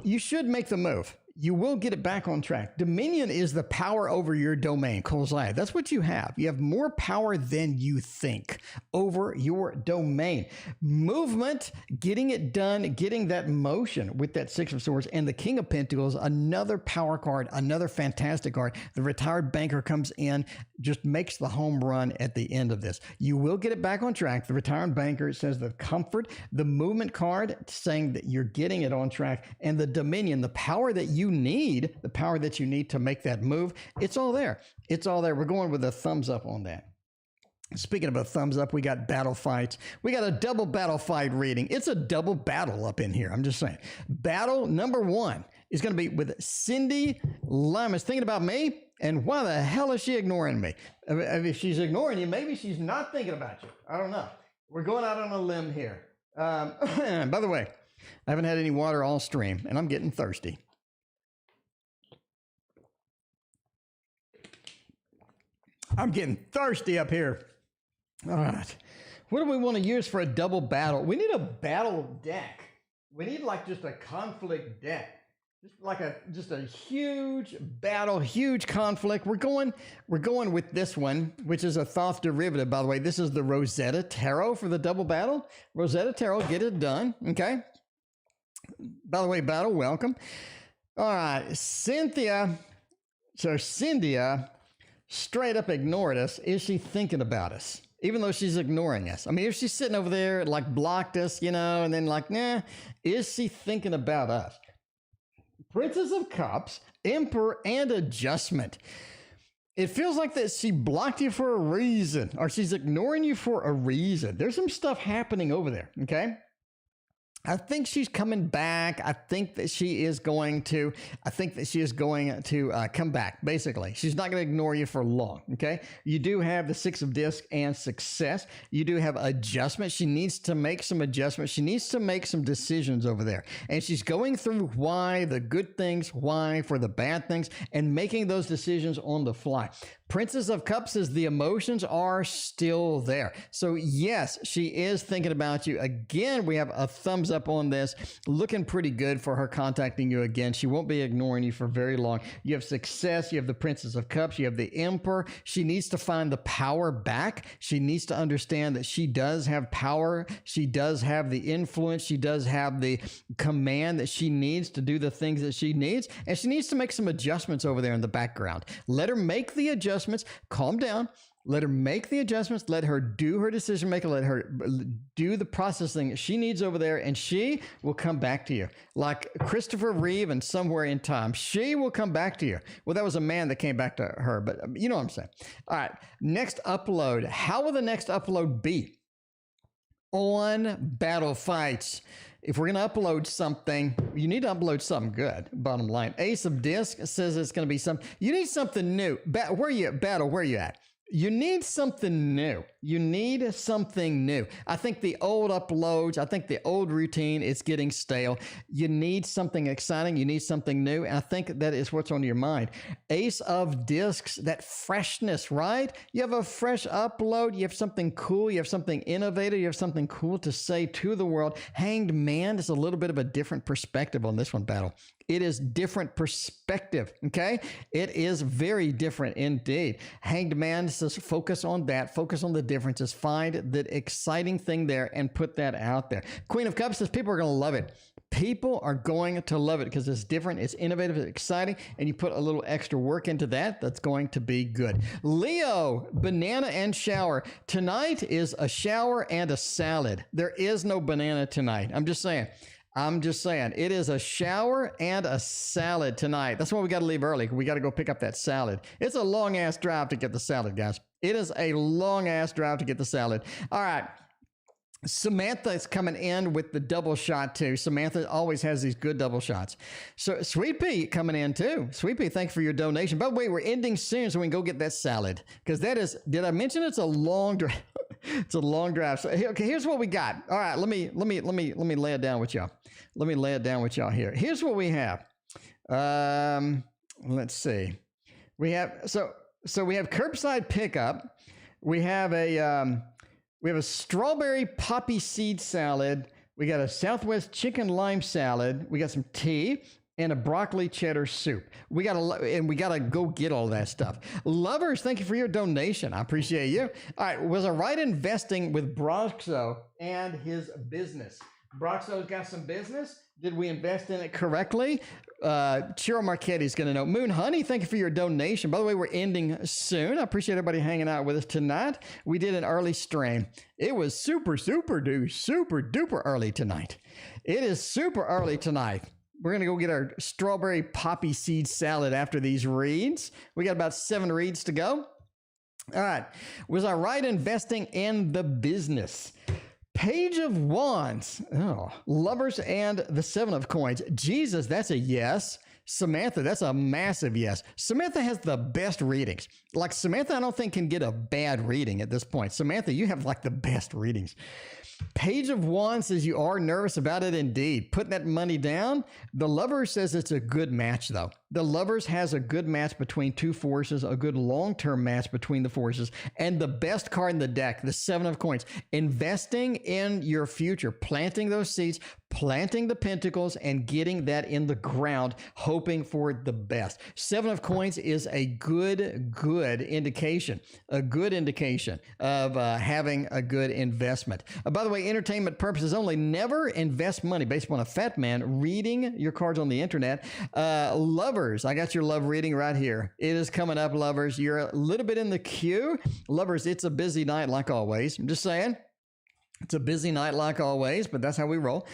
You should make the move. You will get it back on track. Dominion is the power over your domain, Kolzaya. That's what you have. You have more power than you think over your domain. Movement, getting it done, getting that motion with that 6 of Swords and the King of Pentacles, another power card, another fantastic card. The retired banker comes in, just makes the home run at the end of this. You will get it back on track. The retired banker says the comfort, the movement card saying that you're getting it on track, and the Dominion, the power that you need, the power that you need to make that move. It's all there. It's all there. We're going with a thumbs up on that. Speaking of a thumbs up, we got battle fights. We got a double battle fight reading. It's a double battle up in here. I'm just saying. Battle number 1 is going to be with Cindy Limas. Thinking about me, and why the hell is she ignoring me? If she's ignoring you, maybe she's not thinking about you. I don't know. We're going out on a limb here. By the way, I haven't had any water all stream, and I'm getting thirsty. I'm getting thirsty up here. All right. What do we want to use for a double battle? We need a battle deck. We need like just a conflict deck. Just a huge battle, huge conflict. We're going with this one, which is a Thoth derivative, by the way. This is the Rosetta Tarot for the double battle. Rosetta Tarot, get it done. Okay. By the way, battle, welcome. All right. Cynthia. So Cynthia straight up ignored us. Is she thinking about us? Even though she's ignoring us. I mean, if she's sitting over there, like blocked us, and then like, nah, is she thinking about us? Princess of Cups, Emperor, and Adjustment. It feels like that she blocked you for a reason, or she's ignoring you for a reason. There's some stuff happening over there, okay? I think she's coming back. I think that she is going to come back, basically. She's not going to ignore you for long, okay? You do have the Six of Discs and success. You do have adjustment. She needs to make some adjustments. She needs to make some decisions over there. And she's going through why, the good things, why for the bad things, and making those decisions on the fly. Princess of Cups says the emotions are still there. So yes, she is thinking about you. Again, we have a thumbs up on this. Looking pretty good for her contacting you again. She won't be ignoring you for very long. You have success. You have the Princess of Cups. You have the Emperor. She needs to find the power back. She needs to understand that she does have power. She does have the influence. She does have the command that she needs to do the things that she needs. And she needs to make some adjustments over there in the background. Let her make the adjustments. Calm down. Let her make the adjustments. Let her do her decision making. Let her do the processing that she needs over there, and she will come back to you. Like Christopher Reeve and Somewhere in Time. She will come back to you. Well, that was a man that came back to her, but you know what I'm saying. All right, next upload. How will the next upload be? On battle fights. If we're going to upload something, you need to upload something good, bottom line. Ace of Discs says it's going to be you need something new. Where are you at, Battle? Where are you at? You need something new. You need something new. I think the old uploads, I think the old routine is getting stale. You need something exciting. You need something new. And I think that is what's on your mind. Ace of Discs, that freshness, right? You have a fresh upload. You have something cool. You have something innovative. You have something cool to say to the world. Hanged Man is a little bit of a different perspective on this one, Battle. It is different perspective, okay? It is very different indeed. Hanged Man says focus on that. Focus on the differences. Find the exciting thing there and put that out there. Queen of Cups says people are going to love it. People are going to love it because it's different, it's innovative, it's exciting, and you put a little extra work into that. That's going to be good. Leo, banana and shower. Tonight is a shower and a salad. There is no banana tonight. I'm just saying. It is a shower and a salad tonight. That's why we got to leave early. We got to go pick up that salad. It's a long ass drive to get the salad, guys. It is a long ass drive to get the salad. All right. Samantha is coming in with the double shot too. Samantha always has these good double shots. So Sweet Pea coming in too. Sweet Pea, thank you for your donation. By the way, we're ending soon so we can go get that salad. Because that is, did I mention it's a long drive? It's a long drive. So okay, here's what we got. All right, let me lay it down with y'all. Let me lay it down with y'all here. Here's what we have. Let's see. We have so we have curbside pickup. We have a strawberry poppy seed salad. We got a Southwest chicken lime salad. We got some tea and a broccoli cheddar soup. We gotta go get all that stuff. Lovers, thank you for your donation. I appreciate you. All right, was I right investing with Broxo and his business? Broxo's got some business. Did we invest in it correctly? Chiro Marchetti's going to know. Moon Honey, thank you for your donation. By the way, we're ending soon. I appreciate everybody hanging out with us tonight. We did an early stream. It was super duper early tonight. It is super early tonight. We're going to go get our strawberry poppy seed salad after these reads. We got about 7 reads to go. All right. Was I right investing in the business? Page of Wands. Oh, Lovers and the 7 of Coins. Jesus, that's a yes. Samantha, that's a massive yes. Samantha has the best readings. Like Samantha, I don't think can get a bad reading at this point. Samantha, you have like the best readings. Page of Wands says you are nervous about it indeed. Putting that money down. The Lover says it's a good match though. The Lovers has a good match between 2 forces, a good long-term match between the forces, and the best card in the deck, the 7 of Coins. Investing in your future, planting those seeds, planting the pentacles, and getting that in the ground, hoping for the best. 7 of Coins is a good indication, of having a good investment. By the way, entertainment purposes only. Never invest money based upon a fat man reading your cards on the internet. Lovers, I got your love reading right here. It is coming up, Lovers. You're a little bit in the queue. Lovers, it's a busy night like always. I'm just saying. It's a busy night like always, but that's how we roll.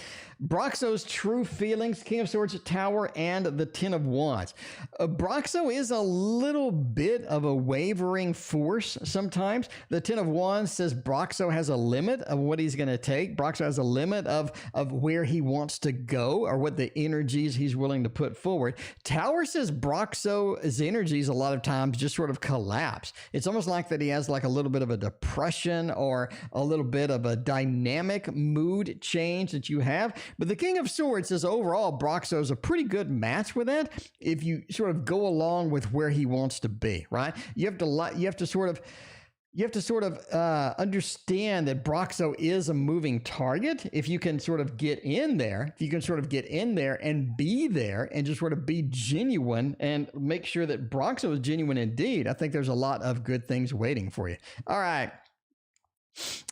Broxo's true feelings, King of Swords, Tower, and the Ten of Wands. Broxo is a little bit of a wavering force sometimes. The Ten of Wands says Broxo has a limit of what he's going to take. Broxo has a limit of where he wants to go or what the energies he's willing to put forward. Tower says Broxo's energies a lot of times just sort of collapse. It's almost like that he has like a little bit of a depression or a little bit of a dynamic mood change that you have. But the King of Swords says overall Broxo is a pretty good match with that if you sort of go along with where he wants to be, right? You have to sort of understand that Broxo is a moving target. If you can sort of get in there, and be there and just sort of be genuine and make sure that Broxo is genuine indeed, I think there's a lot of good things waiting for you. All right.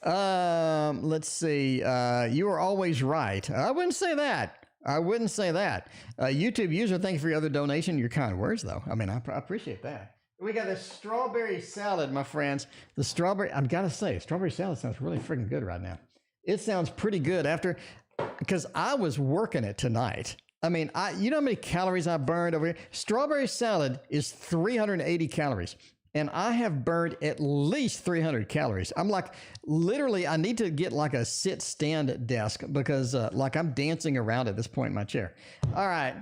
Let's see. You are always right. I wouldn't say that. YouTube user, thank you for your other donation. Your kind words, though. I mean, I appreciate that. We got the strawberry salad, my friends. The strawberry, I've got to say, strawberry salad sounds really freaking good right now. It sounds pretty good because I was working it tonight. I mean, you know how many calories I burned over here? Strawberry salad is 380 calories. And I have burned at least 300 calories. I'm like, literally, I need to get like a sit-stand desk because like I'm dancing around at this point in my chair. All right.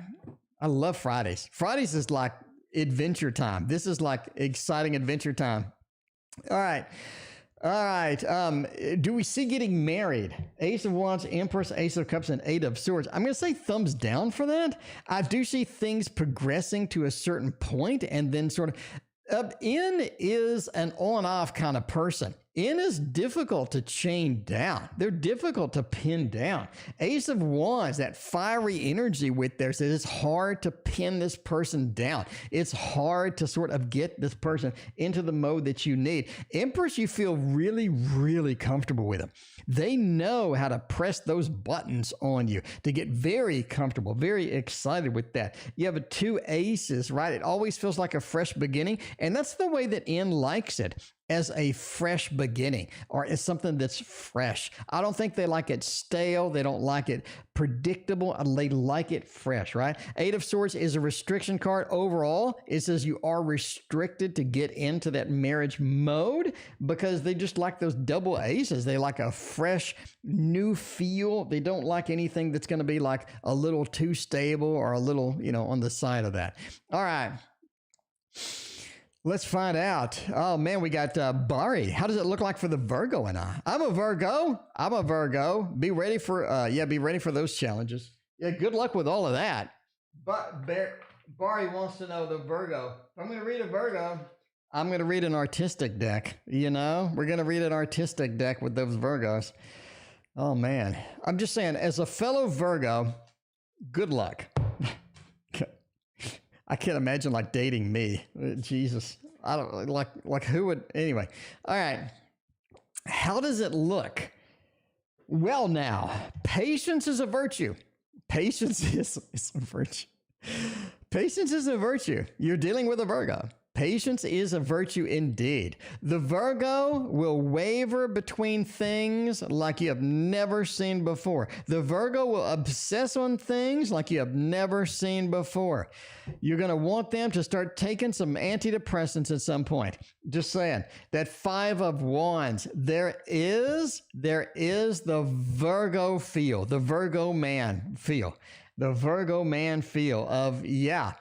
I love Fridays. Fridays is like adventure time. This is like exciting adventure time. All right. Do we see getting married? Ace of Wands, Empress, Ace of Cups, and Eight of Swords. I'm going to say thumbs down for that. I do see things progressing to a certain point and then sort of... N is an on-off kind of person. N is difficult to chain down. They're difficult to pin down. Ace of Wands, that fiery energy with there says it's hard to pin this person down. It's hard to sort of get this person into the mode that you need. Empress, you feel really, really comfortable with them. They know how to press those buttons on you to get very comfortable, very excited with that. You have two aces, right? It always feels like a fresh beginning, and that's the way that N likes it. As a fresh beginning or as something that's fresh. I don't think they like it stale. They don't like it predictable. They like it fresh, right? Eight of Swords is a restriction card. Overall, it says you are restricted to get into that marriage mode because they just like those double aces. They like a fresh new feel. They don't like anything that's going to be like a little too stable or a little, on the side of that. All right. Let's find out. Oh, man, we got Bari. How does it look like for the Virgo and I? I'm a Virgo. Be ready for those challenges. Yeah, good luck with all of that. But Bari wants to know the Virgo. If I'm going to read a Virgo, I'm going to read an artistic deck. We're going to read an artistic deck with those Virgos. Oh, man. I'm just saying, as a fellow Virgo, good luck. I can't imagine like dating me. Jesus. I don't like who would anyway. All right. How does it look? Well, now, patience is a virtue. Patience is a virtue. Patience is a virtue. You're dealing with a Virgo. Patience is a virtue indeed. The Virgo will waver between things like you have never seen before. The Virgo will obsess on things like you have never seen before. You're going to want them to start taking some antidepressants at some point. Just saying. That Five of Wands, there is the Virgo feel, the Virgo man feel, the Virgo man feel of, yeah,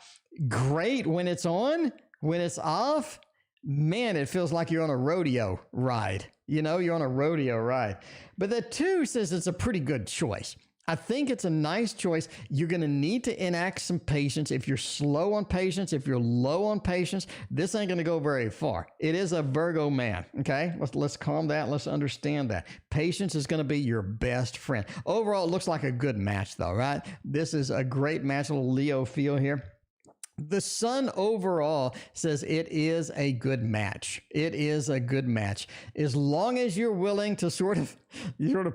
great when it's on. When it's off, man, it feels like you're on a rodeo ride. You're on a rodeo ride. But the 2 says it's a pretty good choice. I think it's a nice choice. You're going to need to enact some patience. If you're slow on patience, if you're low on patience, this ain't going to go very far. It is a Virgo man, okay? Let's calm that. Let's understand that. Patience is going to be your best friend. Overall, it looks like a good match, though, right? This is a great match, a little Leo feel here. The Sun overall says it is a good match. It is a good match. As long as you're willing to sort of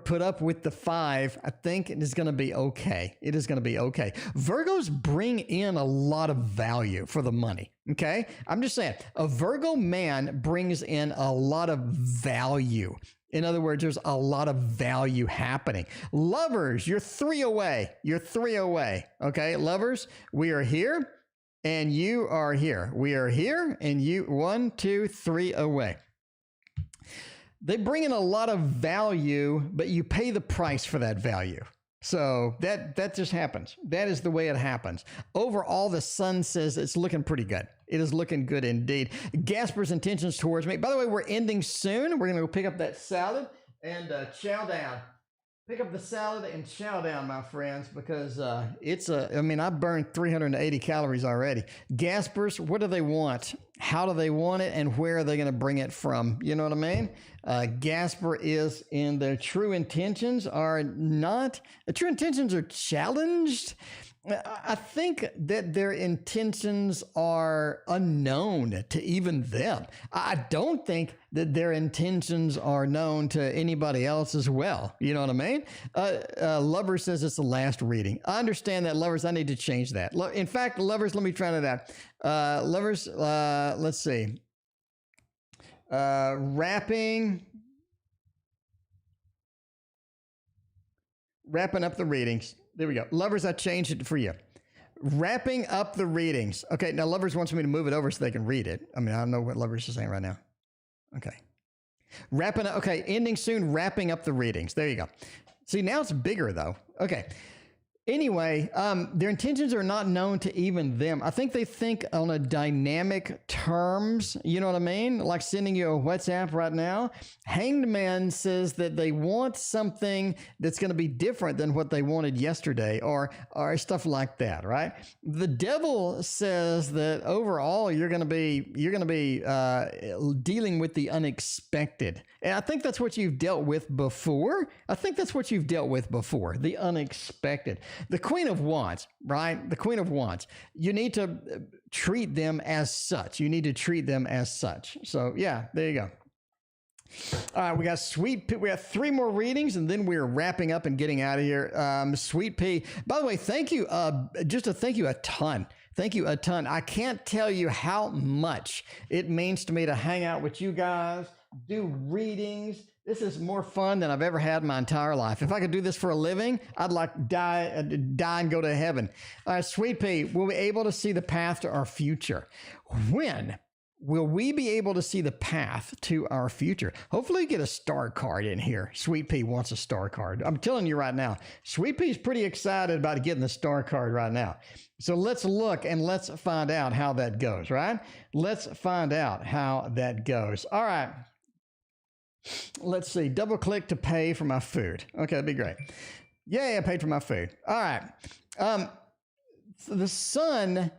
put up with the 5, I think it is going to be okay. It is going to be okay. Virgos bring in a lot of value for the money. Okay. I'm just saying a Virgo man brings in a lot of value. In other words, there's a lot of value happening. Lovers, you're 3 away. You're 3 away. Okay, lovers, we are here and you are here. We are here and you 1, 2, 3 away. They bring in a lot of value, but you pay the price for that value. So that just happens. That is the way it happens. Overall, the sun says it's looking pretty good. It is looking good indeed. Gasper's intentions towards me. By the way, we're ending soon. We're going to go pick up that salad and chow down. Pick up the salad and chow down, my friends, because I burned 380 calories already. Gaspers, what do they want? How do they want it? And where are they going to bring it from? You know what I mean? Gasper is in their true intentions are not, the true intentions are challenged. I think that their intentions are unknown to even them. I don't think that their intentions are known to anybody else as well. You know what I mean? Lover says it's the last reading. I understand that, lovers. I need to change that. In fact, lovers, let me try that out. Lovers, let's see. Wrapping up the readings. There we go. Lovers, I changed it for you. Wrapping up the readings. Okay, now Lovers wants me to move it over so they can read it. I mean, I don't know what Lovers is saying right now. Okay. Ending soon, wrapping up the readings. There you go. See, now it's bigger though. Okay. Anyway, their intentions are not known to even them. I think they think on a dynamic terms, you know what I mean? Like sending you a WhatsApp right now. Hanged Man says that they want something that's going to be different than what they wanted yesterday or stuff like that, right? The Devil says that overall you're going to be dealing with the unexpected. And I think that's what you've dealt with before. The unexpected. The Queen of Wands, right? The Queen of Wands. You need to treat them as such. So yeah, there you go. All right, we got Sweet Pea. We have 3 more readings, and then we're wrapping up and getting out of here. Sweet Pea. By the way, thank you. Thank you a ton. Thank you a ton. I can't tell you how much it means to me to hang out with you guys, do readings. This is more fun than I've ever had in my entire life. If I could do this for a living, I'd like die and go to heaven. All right, Sweet Pea, we'll be able to see the path to our future. When will we be able to see the path to our future? Hopefully get a star card in here. Sweet Pea wants a star card. I'm telling you right now, Sweet Pea's pretty excited about getting the star card right now. So let's look and let's find out how that goes, right? Let's find out how that goes. All right. Let's see. Double click to pay for my food. Okay, that'd be great. Yay, I paid for my food. All right. So the sun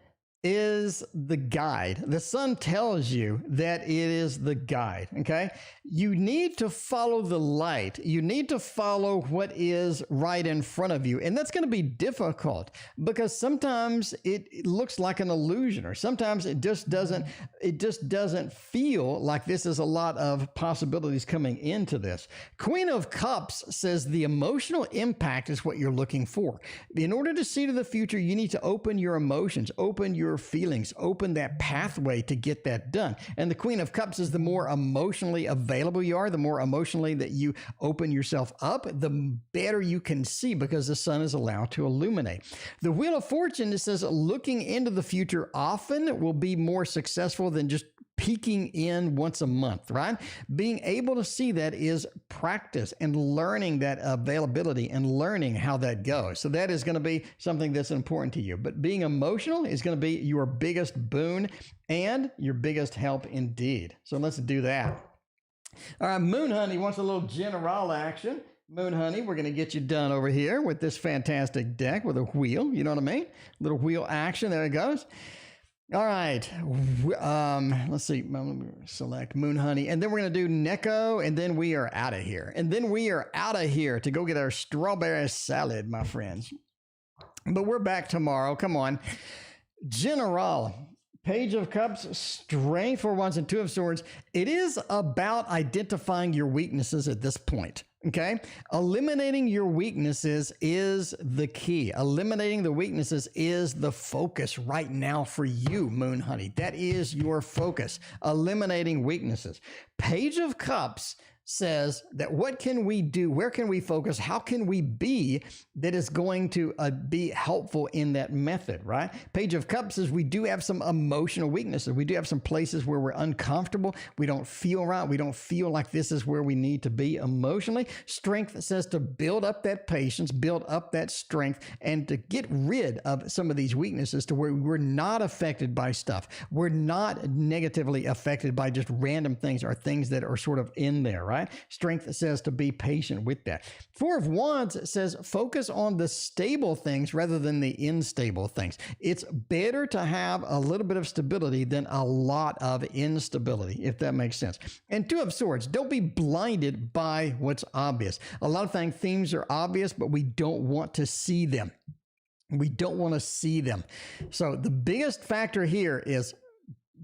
is the guide. The sun tells you that it is the guide, okay? You need to follow the light. You need to follow what is right in front of you. And that's going to be difficult because sometimes it looks like an illusion, or sometimes it just doesn't feel like this is a lot of possibilities coming into this. Queen of Cups says the emotional impact is what you're looking for. In order to see to the future, you need to open your emotions, open your feelings, open that pathway to get that done. And the Queen of Cups is the more emotionally available you are, the more emotionally that you open yourself up, the better you can see because the sun is allowed to illuminate. The Wheel of Fortune says looking into the future often will be more successful than just peeking in once a month, right? Being able to see that is practice and learning that availability and learning how that goes. So that is going to be something that's important to you. But being emotional is going to be your biggest boon and your biggest help indeed. So let's do that. All right, Moon Honey wants a little general action. Moon Honey, we're going to get you done over here with this fantastic deck with a wheel. You know what I mean? Little wheel action. There it goes. All right, let's see, select Moon Honey, and then we're going to do Neko, and then we are out of here. To go get our strawberry salad, my friends. But we're back tomorrow. Come on. General, Page of Cups, Strength, 4 Wands, and 2 of Swords. It is about identifying your weaknesses at this point. Okay. Eliminating your weaknesses is the key. Eliminating the weaknesses is the focus right now for you, Moon Honey. That is your focus. Eliminating weaknesses. Page of Cups says that what can we do? Where can we focus? How can we be that is going to be helpful in that method, right? Page of Cups says we do have some emotional weaknesses. We do have some places where we're uncomfortable. We don't feel right. We don't feel like this is where we need to be emotionally. Strength says to build up that patience, build up that strength, and to get rid of some of these weaknesses to where we're not affected by stuff. We're not negatively affected by just random things or things that are sort of in there, right? Strength says to be patient with that. Four of Wands says focus on the stable things rather than the unstable things. It's better to have a little bit of stability than a lot of instability, if that makes sense. And Two of Swords, don't be blinded by what's obvious. A lot of themes are obvious, but we don't want to see them. We don't want to see them. So the biggest factor here is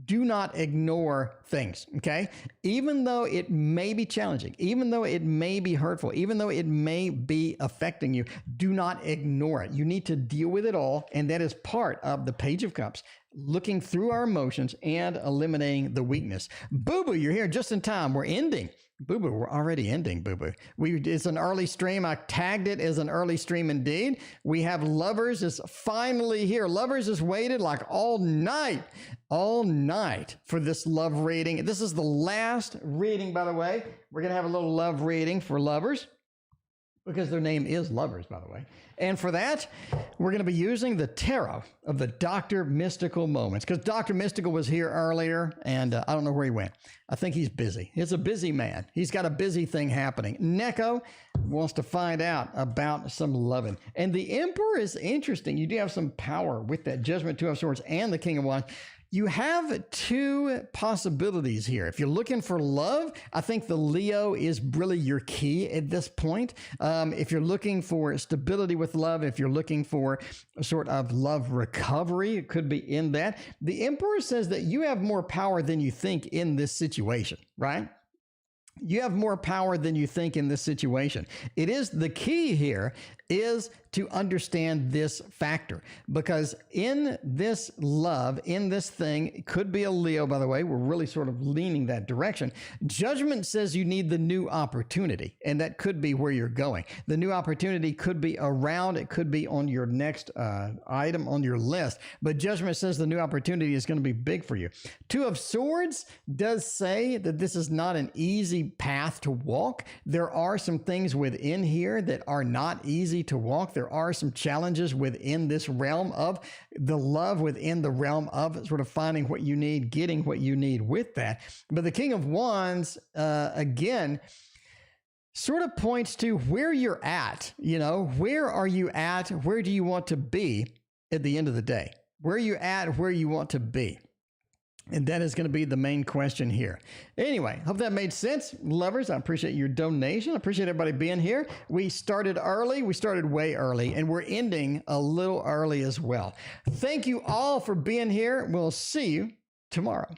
do not ignore things, okay? Even though it may be challenging, even though it may be hurtful, even though it may be affecting you, do not ignore it. You need to deal with it all, and that is part of the Page of Cups, looking through our emotions and eliminating the weakness. Boo-boo, you're here just in time. We're ending. Boo-boo, we're already ending, Boo-boo. It's an early stream. I tagged it as an early stream indeed. We have Lovers is finally here. Lovers has waited like all night for this love reading. This is the last reading, by the way. We're going to have a little love reading for Lovers because their name is Lovers, by the way. And for that, we're going to be using the tarot of the Dr. Mystical Moments, because Dr. Mystical was here earlier, and I don't know where he went. I think he's busy. He's a busy man. He's got a busy thing happening. Neko wants to find out about some loving. And the Emperor is interesting. You do have some power with that Judgment, Two of Swords, and the King of Wands. You have two possibilities here. If you're looking for love, I think the Leo is really your key at this point. If you're looking for stability with love, if you're looking for a sort of love recovery, it could be in that. The Emperor says that you have more power than you think in this situation, right? You have more power than you think in this situation. It is the key here is to understand this factor, because in this love, in this thing, it could be a Leo, by the way, we're really sort of leaning that direction. Judgment says you need the new opportunity, and that could be where you're going. The new opportunity could be around, it could be on your next item on your list, but Judgment says the new opportunity is going to be big for you. Two of Swords does say that this is not an easy path to walk. There are some things within here that are not easy to walk. There are some challenges within this realm of the love, within the realm of sort of finding what you need, getting what you need with that. But the King of Wands, again, sort of points to where you're at. You know, where are you at? Where do you want to be at the end of the day? Where are you at? Where you want to be? And that is going to be the main question here. Anyway, hope that made sense. Lovers, I appreciate your donation. I appreciate everybody being here. We started early. We started way early, and we're ending a little early as well. Thank you all for being here. We'll see you tomorrow.